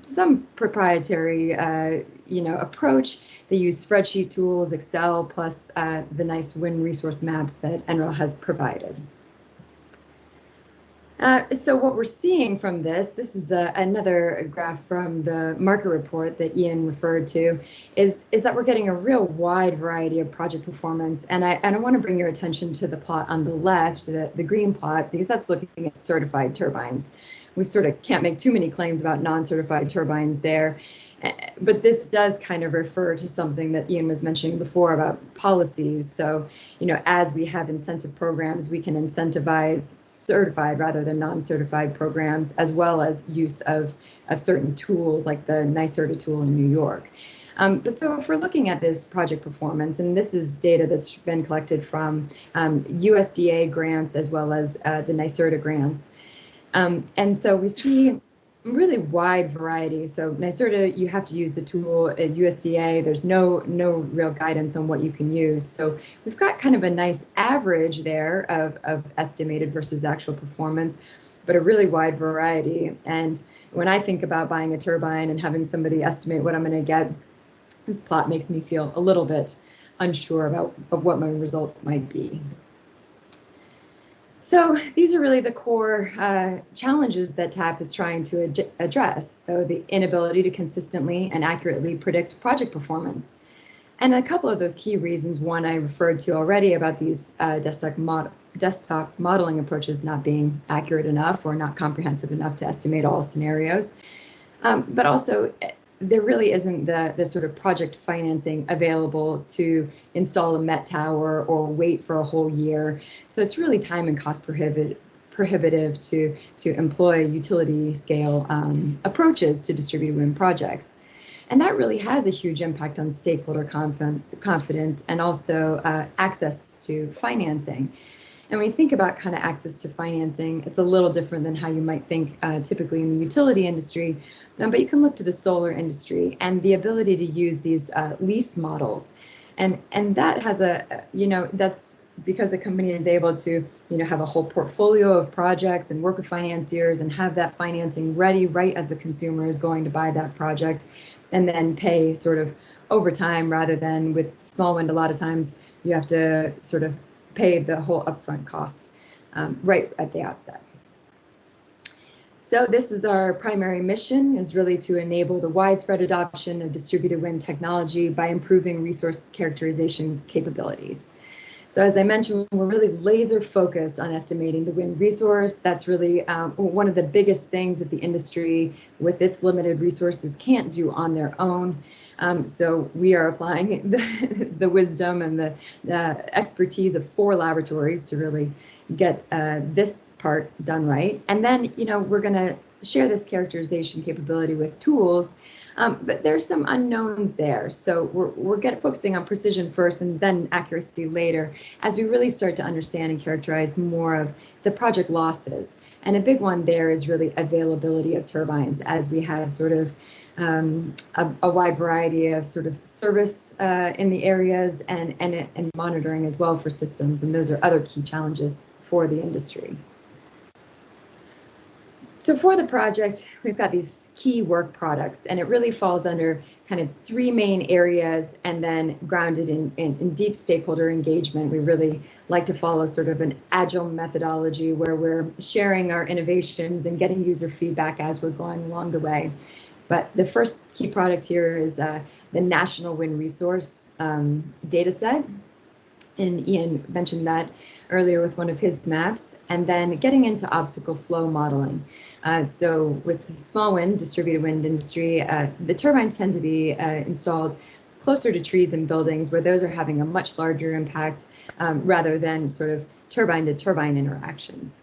some proprietary approach. They use spreadsheet tools, Excel, plus the nice wind resource maps that NREL has provided. So what we're seeing from this is another graph from the market report that Ian referred to, is that we're getting a real wide variety of project performance. And I want to bring your attention to the plot on the left, the green plot, because that's looking at certified turbines. We sort of can't make too many claims about non-certified turbines there. But this does kind of refer to something that Ian was mentioning before about policies. So, as we have incentive programs, we can incentivize certified rather than non-certified programs, as well as use of certain tools like the NYSERDA tool in New York. But so if we're looking at this project performance, and this is data that's been collected from USDA grants as well as the NYSERDA grants. And so we see really wide variety. So NYSERDA, you have to use the tool. At USDA, there's no real guidance on what you can use. So we've got kind of a nice average there of estimated versus actual performance, but a really wide variety. And when I think about buying a turbine and having somebody estimate what I'm going to get, this plot makes me feel a little bit unsure of what my results might be. So these are really the core challenges that TAP is trying to address. So the inability to consistently and accurately predict project performance. And a couple of those key reasons, one I referred to already about these desktop modeling approaches not being accurate enough or not comprehensive enough to estimate all scenarios. But also, there really isn't the sort of project financing available to install a Met tower or wait for a whole year. So it's really time and cost prohibitive to employ utility scale approaches to distributed wind projects. And that really has a huge impact on stakeholder confidence and also access to financing. And when you think about kind of access to financing, it's a little different than how you might think typically in the utility industry. But you can look to the solar industry and the ability to use these lease models. And that has because a company is able to, have a whole portfolio of projects and work with financiers and have that financing ready right as the consumer is going to buy that project, and then pay sort of over time rather than with small wind. A lot of times you have to sort of pay the whole upfront cost right at the outset. So this is our primary mission, is really to enable the widespread adoption of distributed wind technology by improving resource characterization capabilities. So as I mentioned, we're really laser focused on estimating the wind resource. That's really one of the biggest things that the industry with its limited resources can't do on their own. So we are applying the wisdom and the expertise of 4 laboratories to really get this part done right. And then, we're going to share this characterization capability with tools, but there's some unknowns there. So we're focusing on precision first and then accuracy later, as we really start to understand and characterize more of the project losses. And a big one there is really availability of turbines, as we have sort of a wide variety of sort of service in the areas and monitoring as well for systems. And those are other key challenges for the industry. So for the project, we've got these key work products, and it really falls under kind of 3 main areas, and then grounded in deep stakeholder engagement. We really like to follow sort of an agile methodology where we're sharing our innovations and getting user feedback as we're going along the way. But the first key product here is the National Wind Resource data set. And Ian mentioned that earlier with one of his maps. And then getting into obstacle flow modeling. So with small wind, distributed wind industry, the turbines tend to be installed closer to trees and buildings, where those are having a much larger impact rather than sort of turbine to turbine interactions.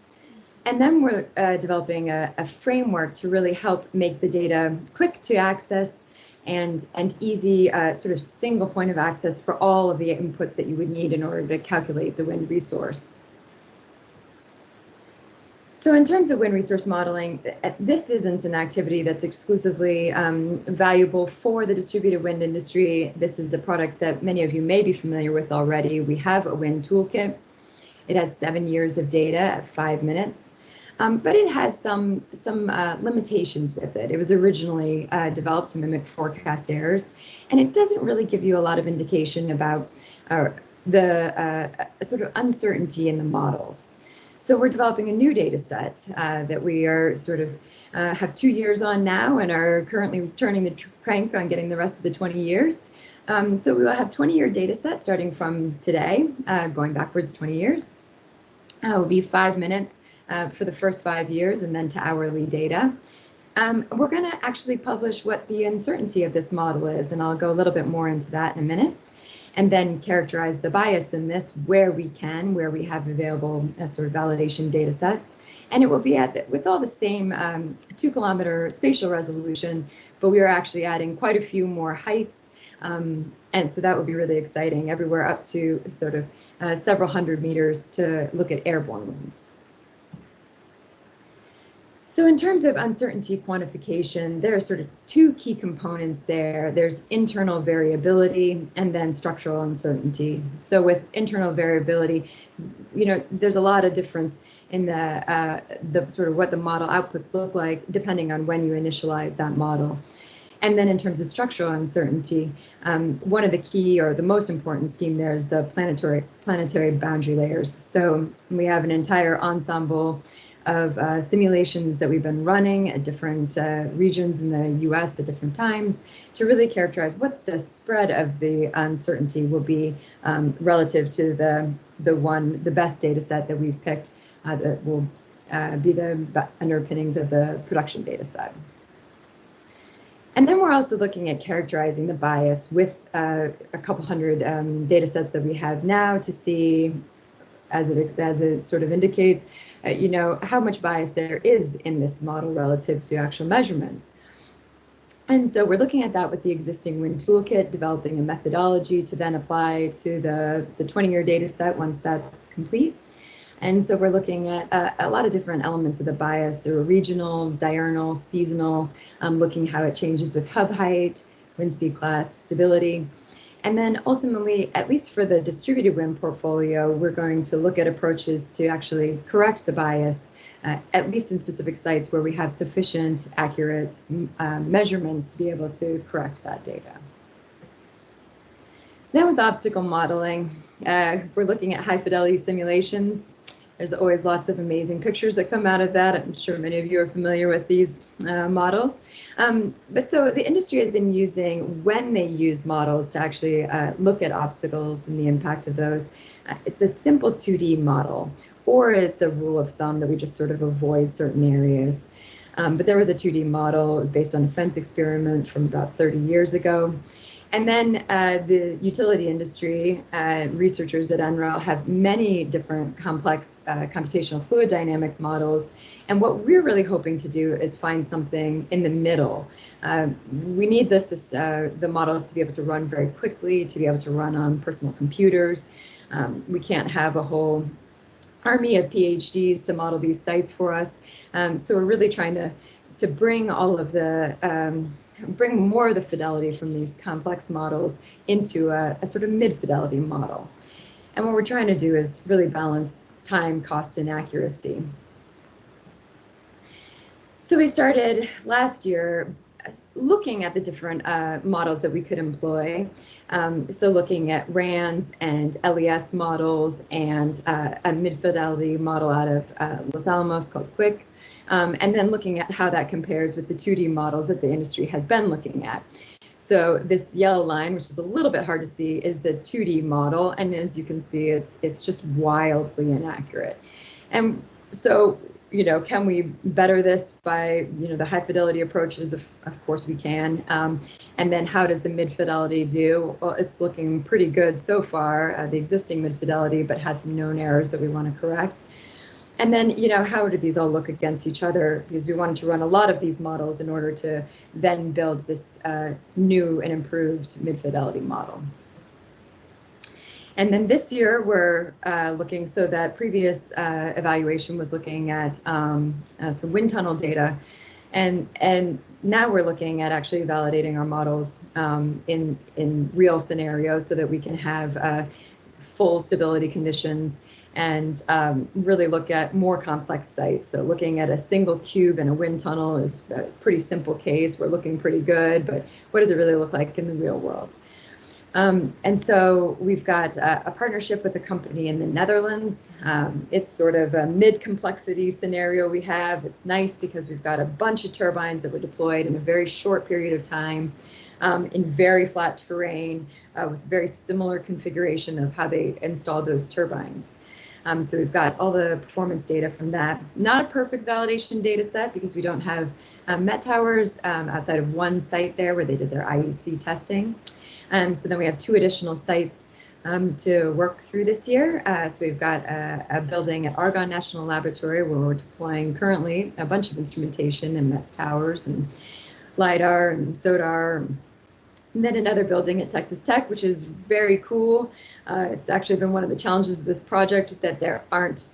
And then we're developing a framework to really help make the data quick to access and easy, sort of single point of access for all of the inputs that you would need in order to calculate the wind resource. So in terms of wind resource modeling, this isn't an activity that's exclusively valuable for the distributed wind industry. This is a product that many of you may be familiar with already. We have a wind toolkit. It has 7 years of data at 5 minutes, but it has some limitations with it. It was originally developed to mimic forecast errors, and it doesn't really give you a lot of indication about the sort of uncertainty in the models. So we're developing a new data set that we are sort of have 2 years on now and are currently turning the crank on getting the rest of the 20 years. So we will have 20-year data set starting from today, going backwards 20 years. It will be 5 minutes for the first 5 years and then to hourly data. We're going to actually publish what the uncertainty of this model is, and I'll go a little bit more into that in a minute. And then characterize the bias in this where we can, where we have available sort of validation data sets. And it will be with all the same 2-kilometer spatial resolution, but we are actually adding quite a few more heights. And so that would be really exciting, everywhere up to sort of several hundred meters to look at airborne winds. So in terms of uncertainty quantification, there are sort of 2 key components there. There's internal variability and then structural uncertainty. So with internal variability, there's a lot of difference in the sort of what the model outputs look like depending on when you initialize that model. And then in terms of structural uncertainty, one of the key or the most important scheme there is the planetary boundary layers. So we have an entire ensemble of simulations that we've been running at different regions in the US at different times to really characterize what the spread of the uncertainty will be relative to the best data set that we've picked that will be the underpinnings of the production data set. And then we're also looking at characterizing the bias with a couple hundred data sets that we have now to see, as it sort of indicates, how much bias there is in this model relative to actual measurements. And so we're looking at that with the existing wind toolkit, developing a methodology to then apply to the 20-year data set once that's complete. And so we're looking at a lot of different elements of the bias, or regional, diurnal, seasonal, looking how it changes with hub height, wind speed class, stability. And then ultimately, at least for the distributed wind portfolio, we're going to look at approaches to actually correct the bias, at least in specific sites where we have sufficient accurate measurements to be able to correct that data. Then with obstacle modeling, we're looking at high fidelity simulations. There's always lots of amazing pictures that come out of that. I'm sure many of you are familiar with these models. But so the industry has been using, when they use models to actually look at obstacles and the impact of those, it's a simple 2D model, or it's a rule of thumb that we just sort of avoid certain areas. But there was a 2D model. It was based on a fence experiment from about 30 years ago. And then the utility industry researchers at NREL have many different complex computational fluid dynamics models. And what we're really hoping to do is find something in the middle. We need the models to be able to run very quickly, to be able to run on personal computers. We can't have a whole army of PhDs to model these sites for us. So we're really trying to bring all of the bring more of the fidelity from these complex models into a sort of mid-fidelity model. And what we're trying to do is really balance time, cost, and accuracy. So we started last year looking at the different models that we could employ. So looking at RANS and LES models and a mid-fidelity model out of Los Alamos called Quick. And then looking at how that compares with the 2D models that the industry has been looking at. So this yellow line, which is a little bit hard to see, is the 2D model. And as you can see, it's just wildly inaccurate. And so, you know, can we better this by, you know, the high fidelity approaches? Of course we can. And then how does the mid fidelity do? Well, it's looking pretty good so far, the existing mid fidelity, but had some known errors that we want to correct. And then, you know, how do these all look against each other? Because we wanted to run a lot of these models in order to then build this new and improved mid-fidelity model. And then this year we're looking, so that previous evaluation was looking at some wind tunnel data. And now we're looking at actually validating our models in real scenarios so that we can have full stability conditions and really look at more complex sites. So looking at a single cube in a wind tunnel is a pretty simple case. We're looking pretty good, but what does it really look like in the real world? And so we've got a partnership with a company in the Netherlands. It's sort of a mid-complexity scenario we have. It's nice because we've got a bunch of turbines that were deployed in a very short period of time in very flat terrain with very similar configuration of how they installed those turbines. So we've got all the performance data from that. Not a perfect validation data set because we don't have Met towers outside of one site there where they did their IEC testing. So then we have 2 additional sites to work through this year. So we've got a building at Argonne National Laboratory where we're deploying currently a bunch of instrumentation and METS towers and LIDAR and SODAR. And then another building at Texas Tech, which is very cool. It's actually been one of the challenges of this project that there aren't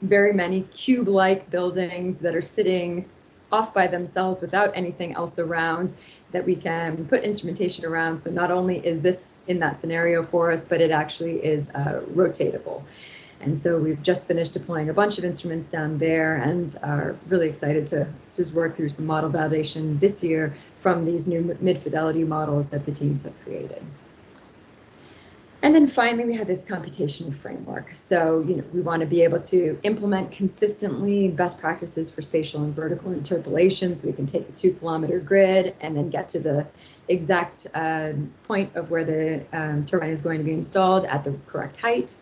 very many cube-like buildings that are sitting off by themselves without anything else around that we can put instrumentation around. So not only is this in that scenario for us, but it actually is rotatable. And so we've just finished deploying a bunch of instruments down there and are really excited to just work through some model validation this year from these new mid-fidelity models that the teams have created. And then finally, we have this computational framework. So, you know, we want to be able to implement consistently best practices for spatial and vertical interpolation. So we can take a 2-kilometer grid and then get to the exact point of where the turbine is going to be installed at the correct height.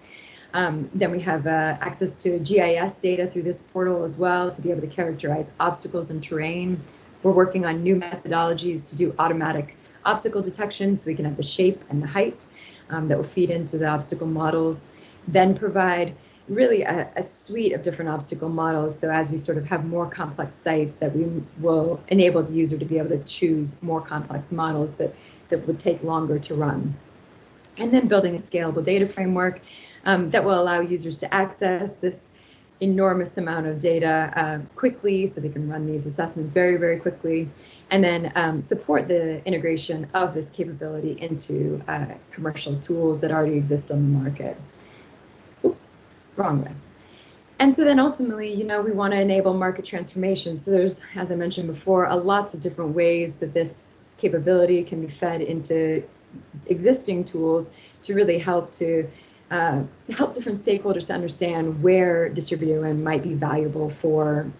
Then we have access to GIS data through this portal as well to be able to characterize obstacles and terrain. We're working on new methodologies to do automatic obstacle detection so we can have the shape and the height that will feed into the obstacle models, then provide really a suite of different obstacle models. So as we sort of have more complex sites, that we will enable the user to be able to choose more complex models that would take longer to run. And then building a scalable data framework that will allow users to access this enormous amount of data quickly, so they can run these assessments very, very quickly, and then support the integration of this capability into commercial tools that already exist on the market. Oops, wrong way. And so then ultimately, you know, we want to enable market transformation. So there's, as I mentioned before, lots of different ways that this capability can be fed into existing tools to really help different stakeholders to understand where distributed wind might be valuable for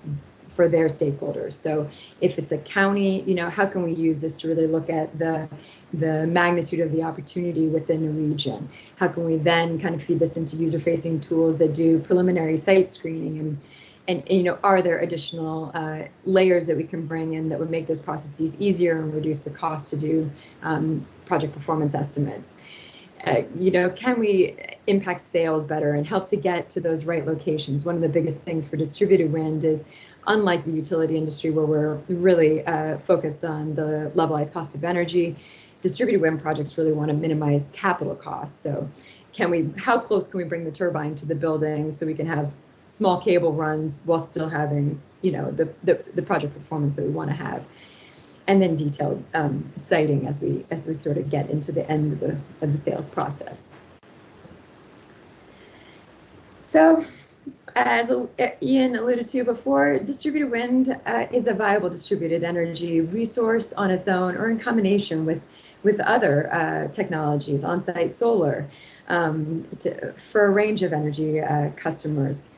their stakeholders. So if it's a county, you know, how can we use this to really look at the magnitude of the opportunity within a region? How can we then kind of feed this into user-facing tools that do preliminary site screening, and you know, are there additional layers that we can bring in that would make those processes easier and reduce the cost to do project performance estimates? You know, can we impact sales better and help to get to those right locations? One of the biggest things for distributed wind is, unlike the utility industry where we're really focused on the levelized cost of energy, distributed wind projects really want to minimize capital costs. So how close can we bring the turbine to the building so we can have small cable runs while still having, you know, the project performance that we want to have? And then detailed siting as we sort of get into the end of the sales process. So, as Ian alluded to before, distributed wind is a viable distributed energy resource on its own or in combination with other technologies, on-site solar, for a range of energy customers.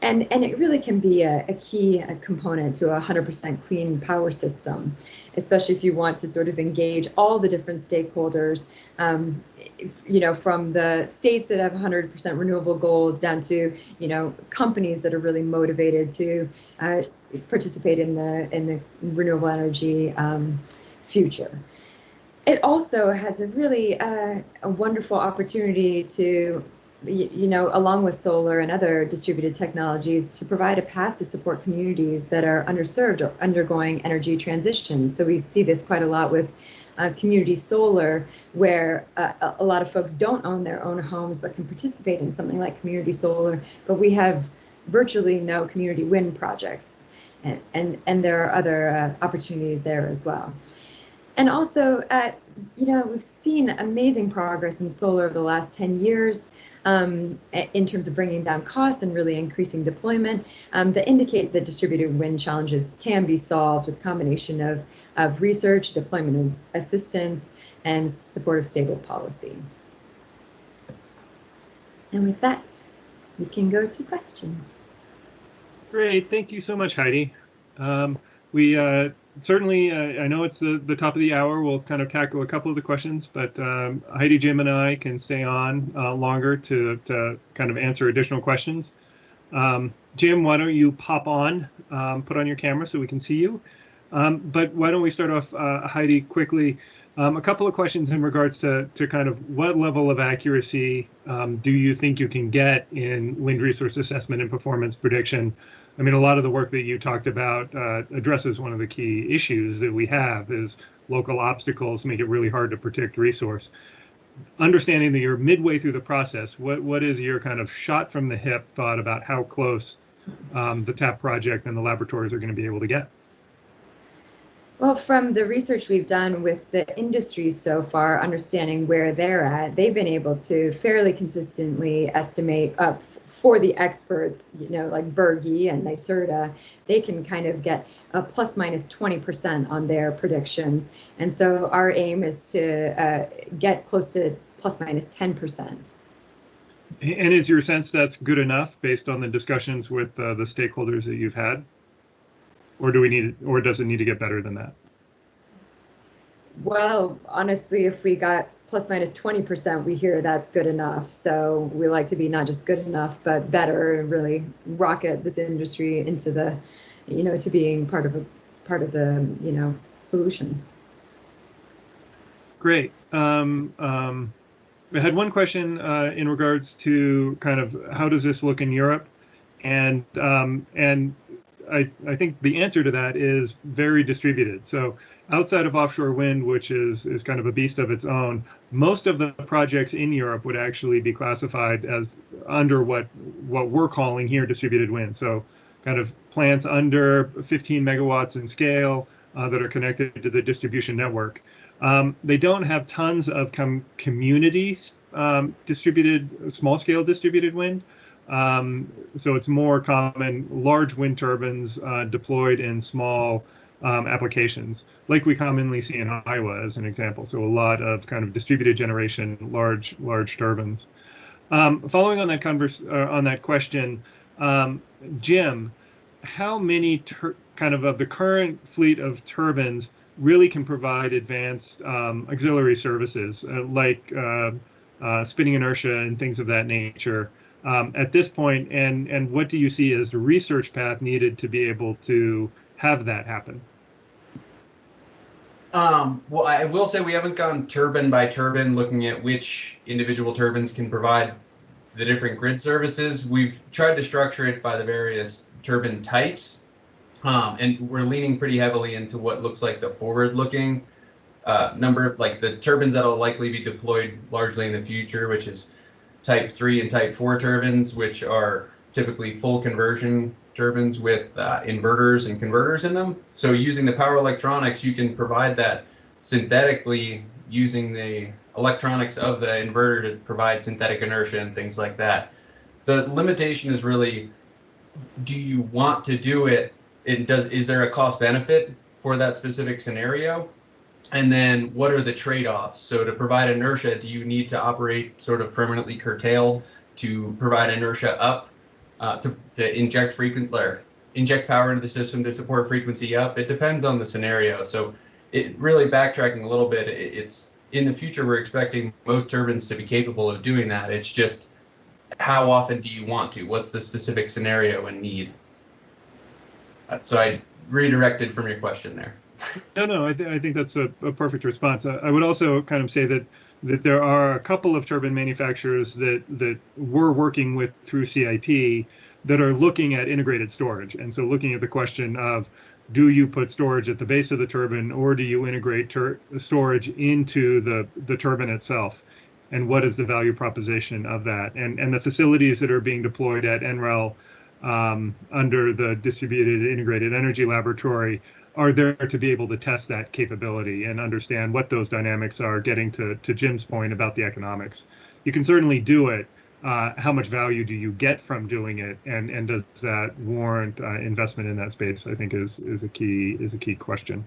And it really can be a key component to a 100% clean power system, especially if you want to sort of engage all the different stakeholders, you know, from the states that have 100% renewable goals down to, you know, companies that are really motivated to participate in the renewable energy future. It also has a really a wonderful opportunity to, you know, along with solar and other distributed technologies, to provide a path to support communities that are underserved or undergoing energy transition. So we see this quite a lot with community solar, where a lot of folks don't own their own homes but can participate in something like community solar, but we have virtually no community wind projects, and there are other opportunities there as well. And also, you know, we've seen amazing progress in solar over the last 10 years. In terms of bringing down costs and really increasing deployment, that indicate that distributed wind challenges can be solved with a combination of research, deployment assistance, and supportive stable policy. And with that, we can go to questions. Great, thank you so much, Heidi. We certainly, I know it's the top of the hour. We'll kind of tackle a couple of the questions, but Heidi, Jim, and I can stay on longer to kind of answer additional questions. Jim, why don't you pop on, put on your camera so we can see you. But why don't we start off, Heidi, quickly. A couple of questions in regards to kind of what level of accuracy do you think you can get in wind resource assessment and performance prediction? I mean, a lot of the work that you talked about addresses one of the key issues that we have is local obstacles make it really hard to predict resource. Understanding that you're midway through the process, what is your kind of shot from the hip thought about how close the TAP project and the laboratories are going to be able to get? Well, from the research we've done with the industry so far, understanding where they're at, they've been able to fairly consistently estimate up for the experts, you know, like Berge and NYSERDA, they can kind of get a plus minus 20% on their predictions. And so our aim is to get close to plus minus 10%. And is your sense that's good enough based on the discussions with the stakeholders that you've had? Or do we need, or does it need to get better than that? Well, honestly, if we got plus minus 20%, we hear that's good enough. So we like to be not just good enough, but better, and really rocket this industry into the, you know, to being part of the, you know, solution. Great. I had one question in regards to kind of how does this look in Europe, and I think the answer to that is very distributed. So outside of offshore wind, which is kind of a beast of its own, most of the projects in Europe would actually be classified as under what we're calling here distributed wind. So kind of plants under 15 megawatts in scale that are connected to the distribution network. They don't have tons of communities distributed, small scale distributed wind. So it's more common large wind turbines deployed in small applications, like we commonly see in Iowa as an example. So a lot of kind of distributed generation, large turbines. Following on that question, Jim, how many kind of the current fleet of turbines really can provide advanced auxiliary services like spinning inertia and things of that nature at this point, and what do you see as the research path needed to be able to have that happen? Well, I will say we haven't gone turbine by turbine looking at which individual turbines can provide the different grid services. We've tried to structure it by the various turbine types, and we're leaning pretty heavily into what looks like the forward-looking number of like the turbines that will likely be deployed largely in the future, which is type 3 and type 4 turbines, which are typically full conversion turbines with inverters and converters in them. So using the power electronics, you can provide that synthetically using the electronics of the inverter to provide synthetic inertia and things like that. The limitation is really, do you want to do it? Is there a cost benefit for that specific scenario? And then what are the trade-offs? So to provide inertia, do you need to operate sort of permanently curtailed to provide inertia up to inject power into the system to support frequency up? It depends on the scenario. So it really backtracking a little bit, it's in the future, we're expecting most turbines to be capable of doing that. It's just how often do you want to? What's the specific scenario and need? So I redirected from your question there. No, I think that's a perfect response. I would also kind of say that there are a couple of turbine manufacturers that we're working with through CIP that are looking at integrated storage. And so looking at the question of, do you put storage at the base of the turbine, or do you integrate storage into the turbine itself? And what is the value proposition of that? And the facilities that are being deployed at NREL under the Distributed Integrated Energy Laboratory are there to be able to test that capability and understand what those dynamics are, getting to Jim's point about the economics. You can certainly do it. How much value do you get from doing it, and does that warrant investment in that space? I think is a key question.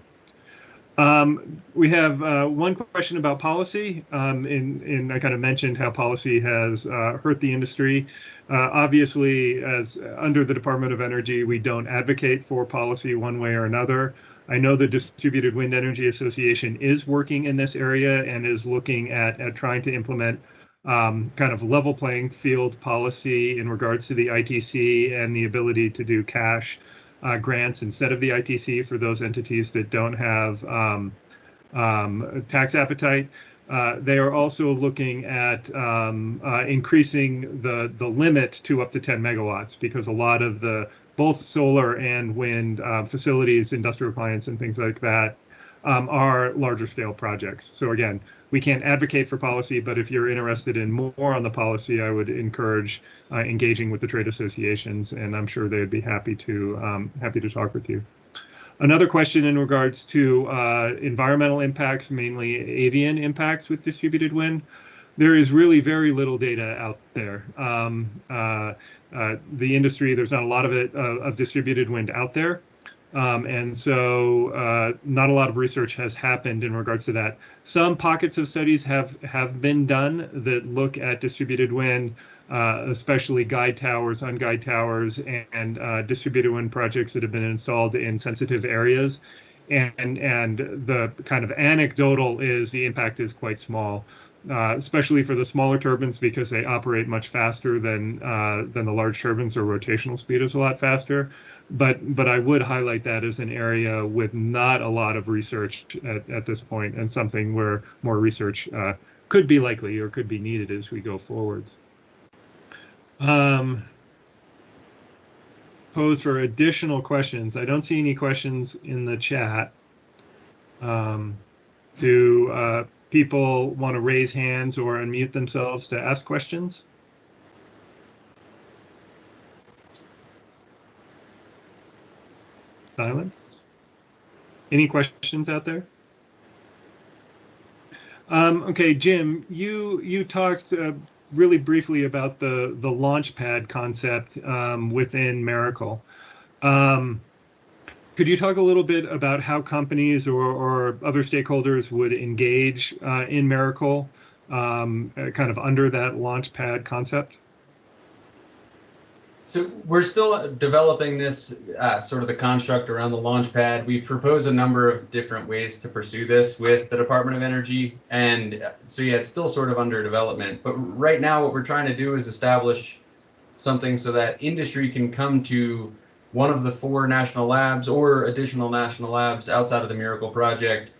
We have one question about policy. I kind of mentioned how policy has hurt the industry. Obviously, as under the Department of Energy, we don't advocate for policy one way or another. I know the Distributed Wind Energy Association is working in this area and is looking at trying to implement kind of level playing field policy in regards to the ITC and the ability to do cash grants instead of the ITC for those entities that don't have tax appetite. They are also looking at increasing the limit to up to 10 megawatts, because a lot of both solar and wind facilities, industrial clients and things like that are larger scale projects. So again, we can't advocate for policy, but if you're interested in more on the policy, I would encourage engaging with the trade associations, and I'm sure they'd be happy to talk with you. Another question in regards to environmental impacts, mainly avian impacts with distributed wind. There is really very little data out there. The industry, there's not a lot of it of distributed wind out there. And so not a lot of research has happened in regards to that. Some pockets of studies have been done that look at distributed wind, especially guide towers, unguide towers, and distributed wind projects that have been installed in sensitive areas. And the kind of anecdotal is the impact is quite small, especially for the smaller turbines, because they operate much faster than the large turbines. Their rotational speed is a lot faster. But I would highlight that as an area with not a lot of research at this point, and something where more research could be likely or could be needed as we go forwards. pose for additional questions. I don't see any questions in the chat. Do people want to raise hands or unmute themselves to ask questions? Silence. Any questions out there? Okay, Jim, you talked really briefly about the launch pad concept within Miracle. Could you talk a little bit about how companies or other stakeholders would engage in Miracle, kind of under that launch pad concept? So we're still developing this sort of the construct around the launch pad. We've proposed a number of different ways to pursue this with the Department of Energy. And so, yeah, it's still sort of under development. But right now, what we're trying to do is establish something so that industry can come to one of the 4 national labs or additional national labs outside of the Miracle project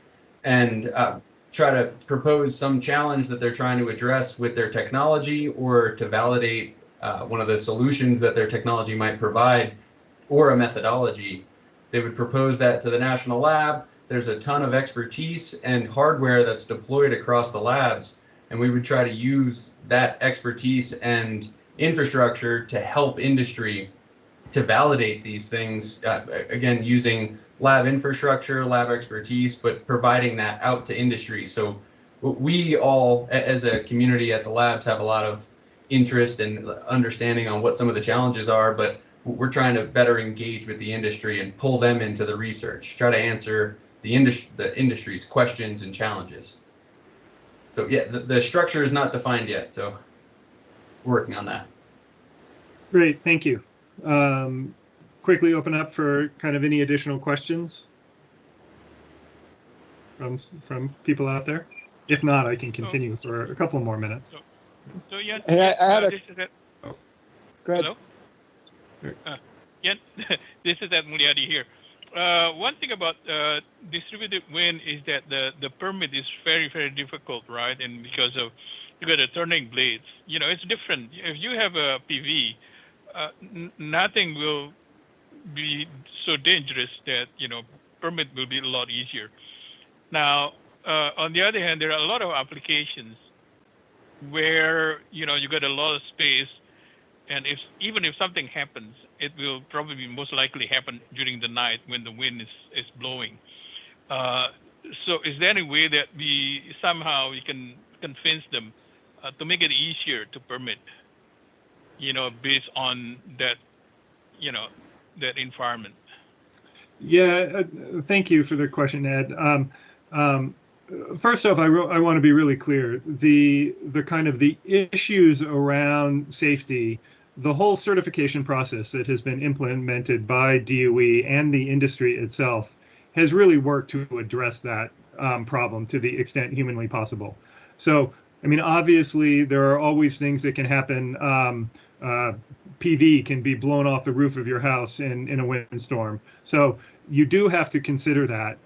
and try to propose some challenge that they're trying to address with their technology or to validate one of the solutions that their technology might provide or a methodology. They would propose that to the national lab. There's a ton of expertise and hardware that's deployed across the labs, and we would try to use that expertise and infrastructure to help industry to validate these things, again, using lab infrastructure, lab expertise, but providing that out to industry. So we all, as a community at the labs, have a lot of interest and understanding on what some of the challenges are, but we're trying to better engage with the industry and pull them into the research, try to answer the industry's questions and challenges. So yeah, the structure is not defined yet, so we're working on that. Great, thank you. Quickly open up for kind of any additional questions from people out there. If not, I can continue for a couple more minutes. So yeah, hey, I had a. Oh. Go ahead. Hello? Yeah, this is Ed Muliadi here. One thing about distributed wind is that the permit is very, very difficult, right? And because of you got a turning blades, you know, it's different. If you have a PV, nothing will be so dangerous that, you know, permit will be a lot easier. Now, on the other hand, there are a lot of applications where, you know, you got a lot of space, and even if something happens, it will probably most likely happen during the night when the wind is blowing. So is there any way that we can convince them to make it easier to permit, you know, based on that, you know, that environment? Yeah, thank you for the question, Ed. First off, I want to be really clear. The kind of the issues around safety, the whole certification process that has been implemented by DOE and the industry itself has really worked to address that problem to the extent humanly possible. So, I mean, obviously, there are always things that can happen. PV can be blown off the roof of your house in a windstorm. So you do have to consider that,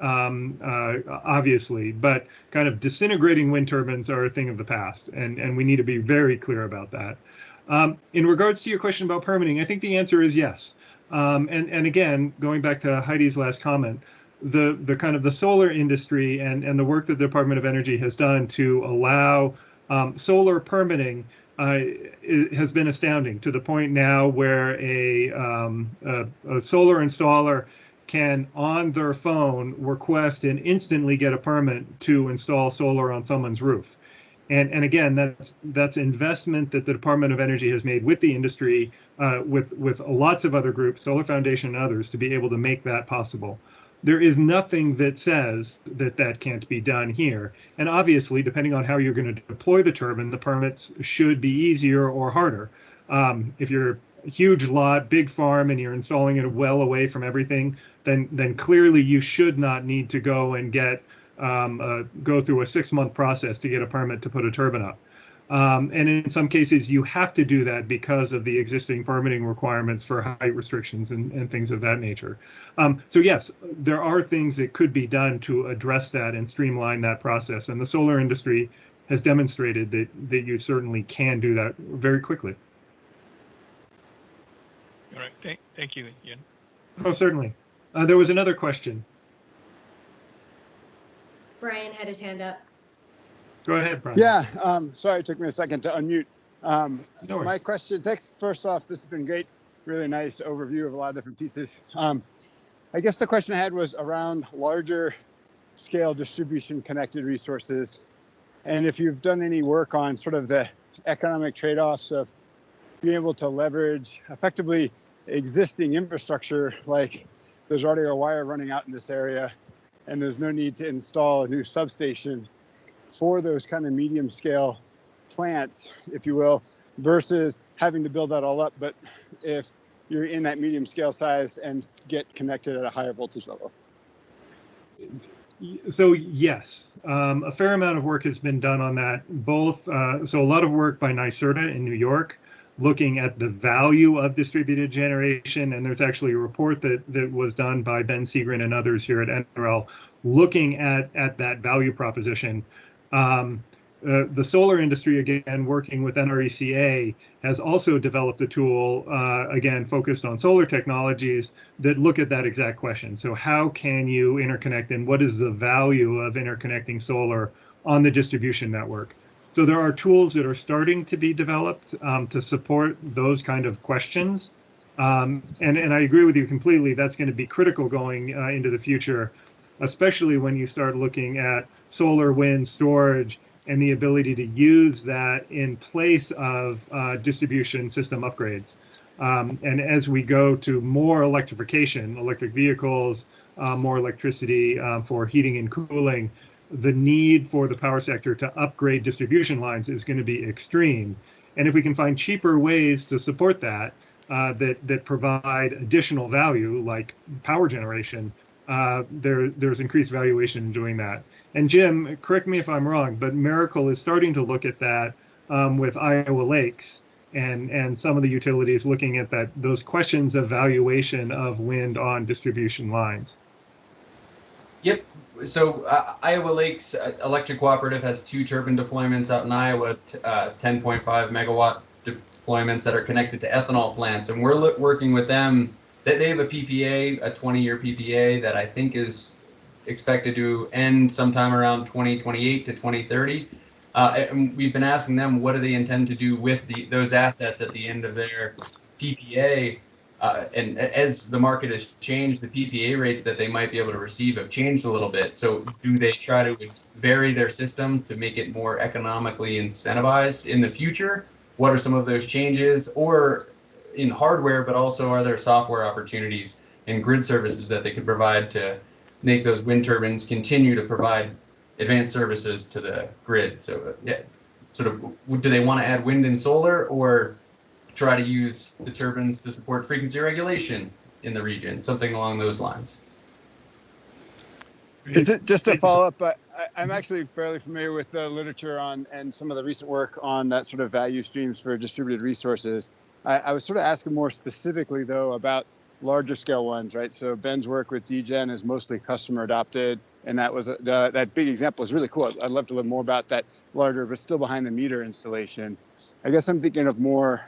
obviously, but kind of disintegrating wind turbines are a thing of the past, and we need to be very clear about that. In regards to your question about permitting, I think the answer is yes. And again, going back to Heidi's last comment, the kind of the solar industry and the work that the Department of Energy has done to allow solar permitting it has been astounding, to the point now where a solar installer can, on their phone, request and instantly get a permit to install solar on someone's roof. And again, that's investment that the Department of Energy has made with the industry, with lots of other groups, Solar Foundation and others, to be able to make that possible. There is nothing that says that that can't be done here. And obviously, depending on how you're going to deploy the turbine, the permits should be easier or harder. If you're a huge lot, big farm, and you're installing it well away from everything, then clearly you should not need to go and go through a 6-month process to get a permit to put a turbine up. And in some cases, you have to do that because of the existing permitting requirements for height restrictions and things of that nature. So yes, there are things that could be done to address that and streamline that process. And the solar industry has demonstrated that you certainly can do that very quickly. All right. Thank you, Ian. Oh, certainly. There was another question. Brian had his hand up. Go ahead, Brian. Yeah, sorry it took me a second to unmute. No worries. My question, thanks, first off, this has been great. Really nice overview of a lot of different pieces. I guess the question I had was around larger scale distribution connected resources. And if you've done any work on sort of the economic trade-offs of being able to leverage effectively existing infrastructure, like there's already a wire running out in this area and there's no need to install a new substation for those kind of medium scale plants, if you will, versus having to build that all up. But if you're in that medium scale size and get connected at a higher voltage level. So yes, a fair amount of work has been done on that, both, so a lot of work by NYSERDA in New York, looking at the value of distributed generation, and there's actually a report that was done by Ben Segrin and others here at NREL, looking at that value proposition. The solar industry, again, working with NRECA, has also developed a tool, again, focused on solar technologies that look at that exact question. So how can you interconnect, and what is the value of interconnecting solar on the distribution network? So there are tools that are starting to be developed to support those kind of questions. And I agree with you completely, that's going to be critical going into the future, especially when you start looking at solar, wind, storage, and the ability to use that in place of distribution system upgrades. And as we go to more electrification, electric vehicles, more electricity for heating and cooling, the need for the power sector to upgrade distribution lines is going to be extreme. And if we can find cheaper ways to support that, that provide additional value, like power generation, there's increased valuation in doing that. And Jim, correct me if I'm wrong, but Miracle is starting to look at that with Iowa Lakes and some of the utilities looking at those questions of valuation of wind on distribution lines. Yep. So Iowa Lakes Electric Cooperative has 2 turbine deployments out in Iowa, 10.5 megawatt deployments that are connected to ethanol plants, and we're working with them. They have a PPA, a 20-year PPA that I think is expected to end sometime around 2028 to 2030. And we've been asking them, what do they intend to do with those assets at the end of their PPA? And as the market has changed, the PPA rates that they might be able to receive have changed a little bit. So do they try to vary their system to make it more economically incentivized in the future? What are some of those changes? Or in hardware, but also are there software opportunities and grid services that they could provide to make those wind turbines continue to provide advanced services to the grid? So yeah, sort of, do they want to add wind and solar, or try to use the turbines to support frequency regulation in the region, something along those lines? Just to follow up, I'm actually fairly familiar with the literature on and some of the recent work on that sort of value streams for distributed resources. I was sort of asking more specifically, though, about larger scale ones, right? So Ben's work with DGen is mostly customer adopted, and that was that big example is really cool. I'd love to learn more about that larger, but still behind the meter installation. I guess I'm thinking of more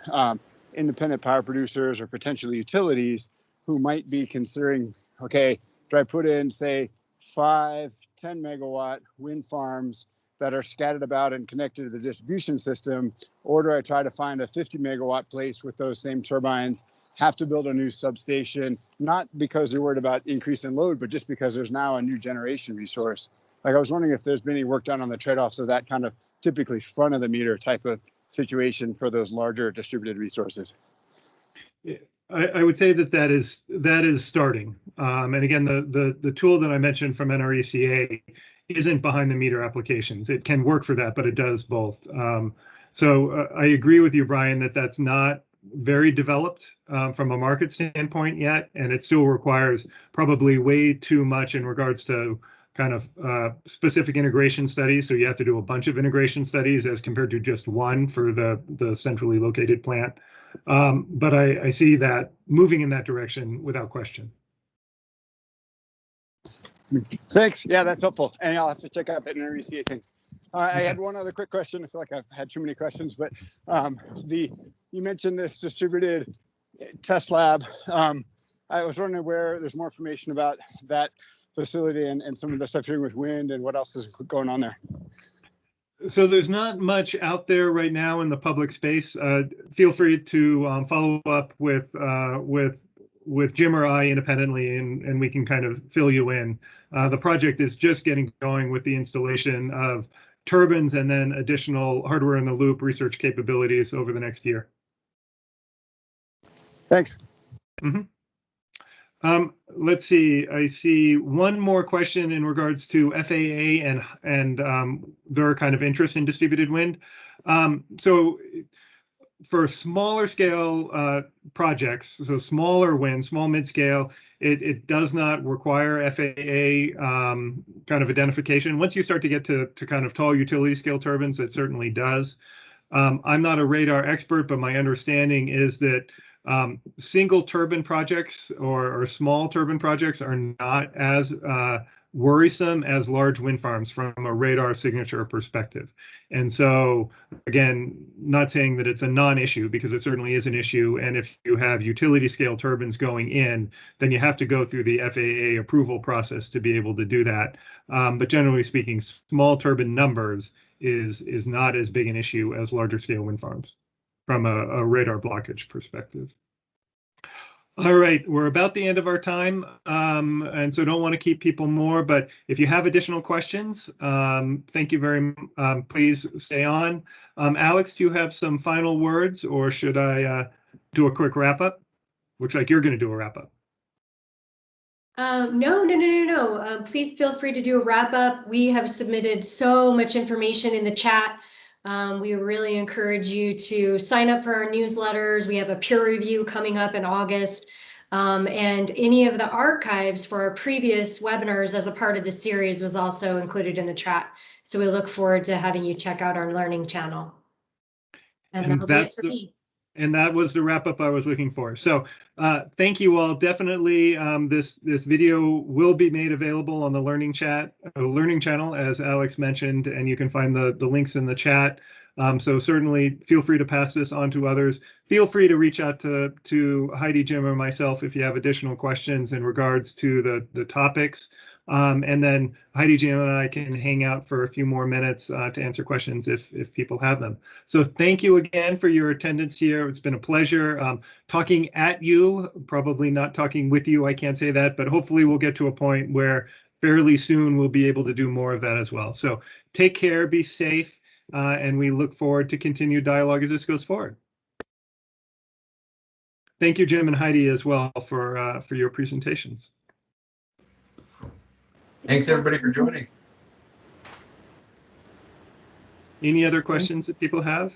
independent power producers or potentially utilities who might be considering, okay, do I put in, say, 5, 10 megawatt wind farms that are scattered about and connected to the distribution system, or do I try to find a 50 megawatt place with those same turbines, have to build a new substation, not because they're worried about increase in load, but just because there's now a new generation resource. Like, I was wondering if there's been any work done on the trade-offs of that kind of typically front of the meter type of situation for those larger distributed resources. I would say that is starting. And again, the tool that I mentioned from NRECA isn't behind the meter applications. It can work for that, but it does both. So I agree with you, Brian, that that's not very developed from a market standpoint yet, and it still requires probably way too much in regards to kind of specific integration studies. So you have to do a bunch of integration studies as compared to just one for the centrally located plant. But I see that moving in that direction without question. Thanks. Yeah, that's helpful. And I'll have to check out that NRECA thing. I had one other quick question. I feel like I've had too many questions, but you mentioned this distributed test lab. I was wondering where there's more information about that facility and some of the stuff you're doing with wind and what else is going on there. So there's not much out there right now in the public space. Feel free to follow up with Jim or I independently, and we can kind of fill you in. The project is just getting going with the installation of turbines and then additional hardware in the loop research capabilities over the next year. Thanks. Mm-hmm. Let's see. I see one more question in regards to FAA and their kind of interest in distributed wind. So for smaller scale projects, so smaller wind, small mid-scale, it does not require FAA kind of identification. Once you start to get to kind of tall utility scale turbines, it certainly does. I'm not a radar expert, but my understanding is that single turbine projects or small turbine projects are not as worrisome as large wind farms from a radar signature perspective. And so, again, not saying that it's a non-issue, because it certainly is an issue. And if you have utility scale turbines going in, then you have to go through the FAA approval process to be able to do that. But generally speaking, small turbine numbers is not as big an issue as larger scale wind farms from a radar blockage perspective. All right, we're about the end of our time, and so don't want to keep people more, but if you have additional questions, thank you very much. Please stay on. Alex, do you have some final words, or should I do a quick wrap up? Looks like you're going to do a wrap up. No. Please feel free to do a wrap up. We have submitted so much information in the chat. We really encourage you to sign up for our newsletters. We have a peer review coming up in August, and any of the archives for our previous webinars as a part of the series was also included in the chat. So we look forward to having you check out our learning channel. And that'll be it for me. And that was the wrap up I was looking for. So thank you all. Definitely this video will be made available on the learning channel, as Alex mentioned, and you can find the links in the chat. So certainly feel free to pass this on to others. Feel free to reach out to Heidi, Jim, or myself if you have additional questions in regards to the topics. And then Heidi, Jim, and I can hang out for a few more minutes to answer questions if people have them. So thank you again for your attendance here. It's been a pleasure talking at you, probably not talking with you. I can't say that, but hopefully we'll get to a point where fairly soon we'll be able to do more of that as well. So take care, be safe, and we look forward to continued dialogue as this goes forward. Thank you, Jim and Heidi, as well for your presentations. Thanks everybody for joining. Any other questions that people have?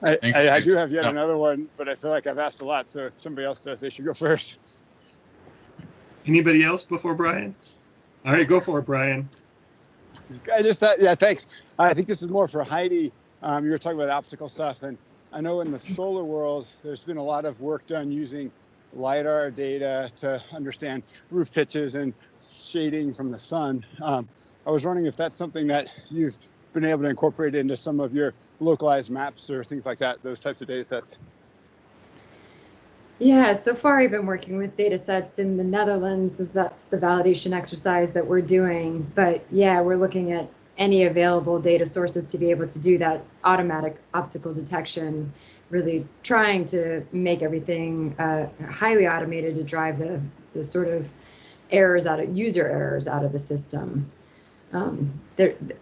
I do have yet another one, but I feel like I've asked a lot. So if somebody else does, they should go first. Anybody else before Brian? All right, go for it, Brian. I just yeah, thanks. I think this is more for Heidi. You were talking about optical stuff, and I know in the solar world, there's been a lot of work done using LiDAR data to understand roof pitches and shading from the sun. I was wondering if that's something that you've been able to incorporate into some of your localized maps or things like that, those types of data sets. Yeah, so far I've been working with data sets in the Netherlands, as that's the validation exercise that we're doing. But yeah, we're looking at any available data sources to be able to do that automatic obstacle detection, really trying to make everything highly automated to drive the sort of user errors out of the system.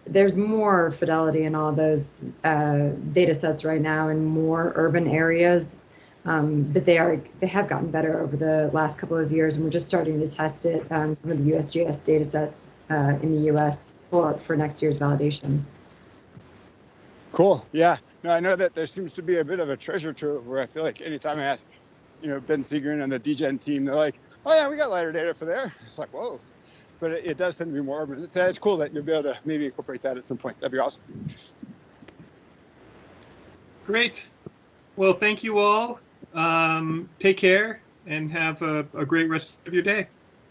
There's more fidelity in all those data sets right now in more urban areas, but they have gotten better over the last couple of years, and we're just starting to test it. Some of the USGS data sets in the US for next year's validation. Cool. Yeah. No, I know that there seems to be a bit of a treasure trove where I feel like anytime I ask, Ben Seegren and the DGen team, they're like, oh yeah, we got LiDAR data for there. It's like, whoa. But it does tend to be more urban. It's cool that you'll be able to maybe incorporate that at some point. That'd be awesome. Great. Well, thank you all. Take care and have a great rest of your day.